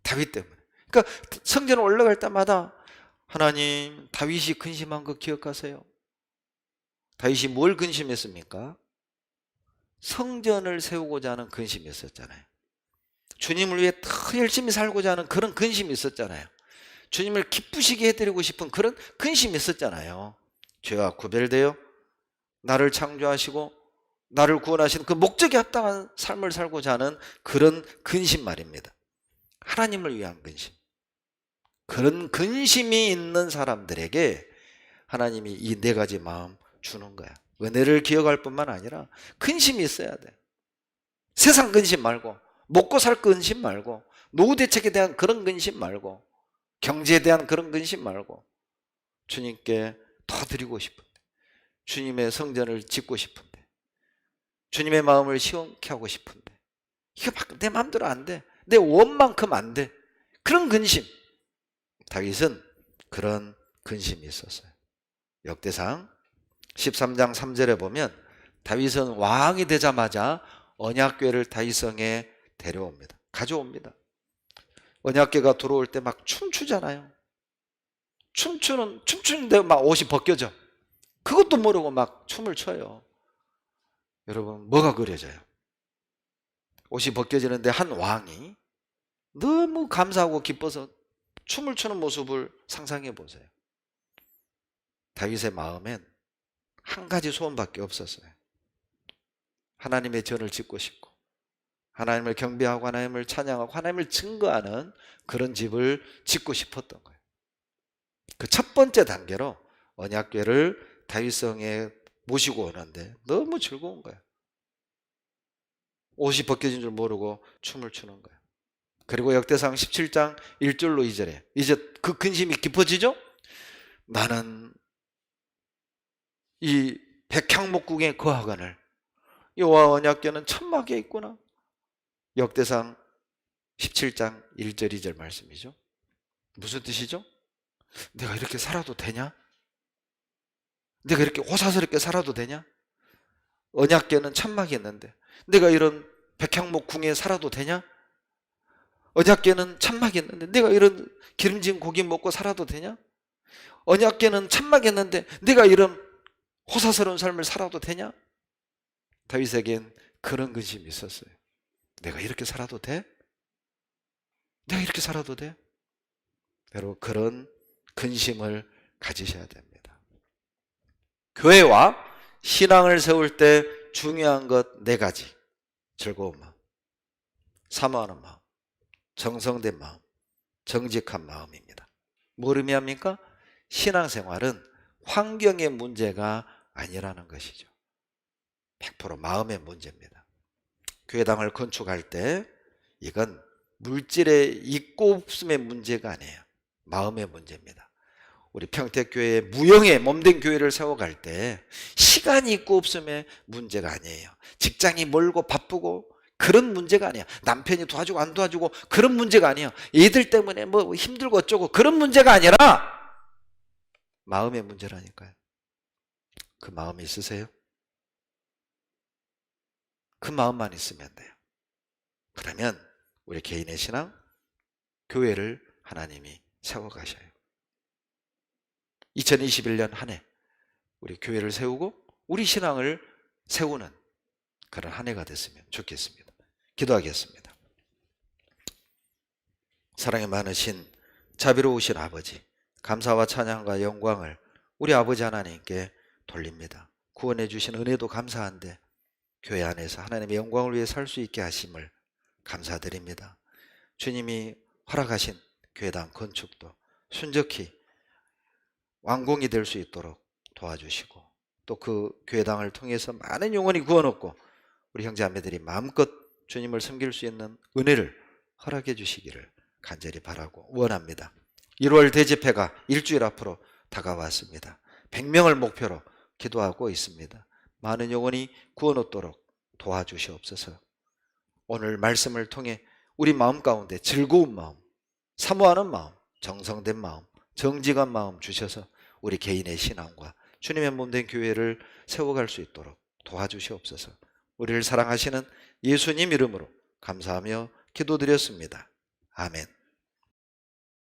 다윗 때문에. 그러니까 성전 올라갈 때마다 하나님, 다윗이 근심한 거 기억하세요. 다윗이 뭘 근심했습니까? 성전을 세우고자 하는 근심이 있었잖아요. 주님을 위해 더 열심히 살고자 하는 그런 근심이 있었잖아요. 주님을 기쁘시게 해드리고 싶은 그런 근심이 있었잖아요. 죄와 구별되어 나를 창조하시고 나를 구원하시는 그 목적에 합당한 삶을 살고자 하는 그런 근심 말입니다. 하나님을 위한 근심. 그런 근심이 있는 사람들에게 하나님이 이 네 가지 마음 주는 거야. 은혜를 기억할 뿐만 아니라 근심이 있어야 돼. 세상 근심 말고, 먹고 살 근심 말고, 노후 대책에 대한 그런 근심 말고, 경제에 대한 그런 근심 말고, 주님께 더 드리고 싶은데, 주님의 성전을 짓고 싶은데, 주님의 마음을 시원케 하고 싶은데, 이게 막 내 마음대로 안 돼. 내 원만큼 안 돼. 그런 근심. 다윗은 그런 근심이 있었어요. 역대상 13장 3절에 보면 다윗은 왕이 되자마자 언약궤를 다윗성에 데려옵니다. 가져옵니다. 언약궤가 들어올 때 막 춤추잖아요. 춤추는데 막 옷이 벗겨져. 그것도 모르고 막 춤을 춰요. 여러분, 뭐가 그려져요? 옷이 벗겨지는데 한 왕이 너무 감사하고 기뻐서 춤을 추는 모습을 상상해 보세요. 다윗의 마음엔 한 가지 소원밖에 없었어요. 하나님의 전을 짓고 싶고, 하나님을 경배하고, 하나님을 찬양하고, 하나님을 증거하는 그런 집을 짓고 싶었던 거예요. 그 첫 번째 단계로 언약궤를 다윗성에 모시고 오는데 너무 즐거운 거예요. 옷이 벗겨진 줄 모르고 춤을 추는 거예요. 그리고 역대상 17장 1절로 2절에 이제 그 근심이 깊어지죠? 나는 이 백향목궁에 거하거늘 여호와 언약궤는 천막에 있구나. 역대상 17장 1절 2절 말씀이죠. 무슨 뜻이죠? 내가 이렇게 살아도 되냐? 내가 이렇게 호사스럽게 살아도 되냐? 언약궤는 천막이 있는데 내가 이런 백향목궁에 살아도 되냐? 언약궤는 천막이 있는데 내가 이런 기름진 고기 먹고 살아도 되냐? 언약궤는 천막이 있는데 내가 이런 호사스러운 삶을 살아도 되냐? 다윗에겐 그런 근심이 있었어요. 내가 이렇게 살아도 돼? 내가 이렇게 살아도 돼? 여러분, 그런 근심을 가지셔야 됩니다. 교회와 신앙을 세울 때 중요한 것 4가지. 즐거운 마음, 사모하는 마음, 정성된 마음, 정직한 마음입니다. 뭘 의미합니까? 신앙생활은 환경의 문제가 아니라는 것이죠. 100% 마음의 문제입니다. 교회당을 건축할 때 이건 물질의 있고 없음의 문제가 아니에요. 마음의 문제입니다. 우리 평택교회에 무형의 몸된 교회를 세워갈 때 시간이 있고 없음의 문제가 아니에요. 직장이 멀고 바쁘고 그런 문제가 아니야. 남편이 도와주고 안 도와주고 그런 문제가 아니에요. 얘들 때문에 뭐 힘들고 어쩌고 그런 문제가 아니라 마음의 문제라니까요. 그 마음이 있으세요? 그 마음만 있으면 돼요. 그러면 우리 개인의 신앙, 교회를 하나님이 세워가셔요. 2021년 한 해 우리 교회를 세우고 우리 신앙을 세우는 그런 한 해가 됐으면 좋겠습니다. 기도하겠습니다. 사랑이 많으신 자비로우신 아버지, 감사와 찬양과 영광을 우리 아버지 하나님께 돌립니다. 구원해 주신 은혜도 감사한데 교회 안에서 하나님의 영광을 위해 살 수 있게 하심을 감사드립니다. 주님이 허락하신 교회당 건축도 순적히 완공이 될 수 있도록 도와주시고 또 그 교회당을 통해서 많은 영혼이 구원 얻고 우리 형제자매들이 마음껏 주님을 섬길 수 있는 은혜를 허락해 주시기를 간절히 바라고 원합니다. 1월 대집회가 일주일 앞으로 다가왔습니다. 100명을 목표로 기도하고 있습니다. 많은 영혼이 구원 얻도록 도와주시옵소서. 오늘 말씀을 통해 우리 마음 가운데 즐거운 마음, 사모하는 마음, 정성된 마음, 정직한 마음 주셔서 우리 개인의 신앙과 주님의 몸된 교회를 세워갈 수 있도록 도와주시옵소서. 우리를 사랑하시는 예수님 이름으로 감사하며 기도드렸습니다. 아멘.